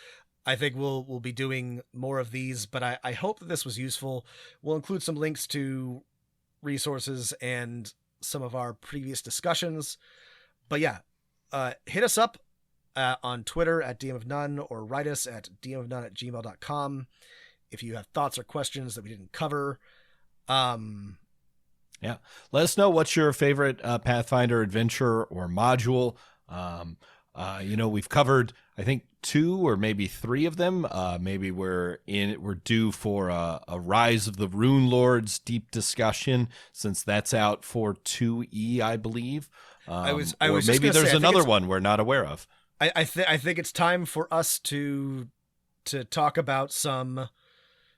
I think we'll be doing more of these, but I hope that this was useful. We'll include some links to resources and some of our previous discussions. But hit us up on Twitter at DM of None, or write us at dmofnone@gmail.com if you have thoughts or questions that we didn't cover. Let us know what's your favorite Pathfinder adventure or module. We've covered, I think, 2 or maybe 3 of them. Maybe we're due for a Rise of the Rune Lords deep discussion, since that's out for 2E, I believe. Maybe there's another one we're not aware of. I think it's time for us to talk about some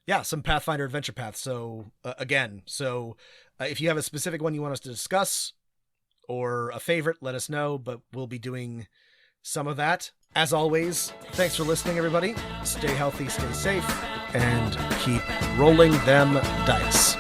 Pathfinder adventure paths. So if you have a specific one you want us to discuss or a favorite, let us know. But we'll be doing some of that. As always, thanks for listening, everybody. Stay healthy, stay safe, and keep rolling them dice.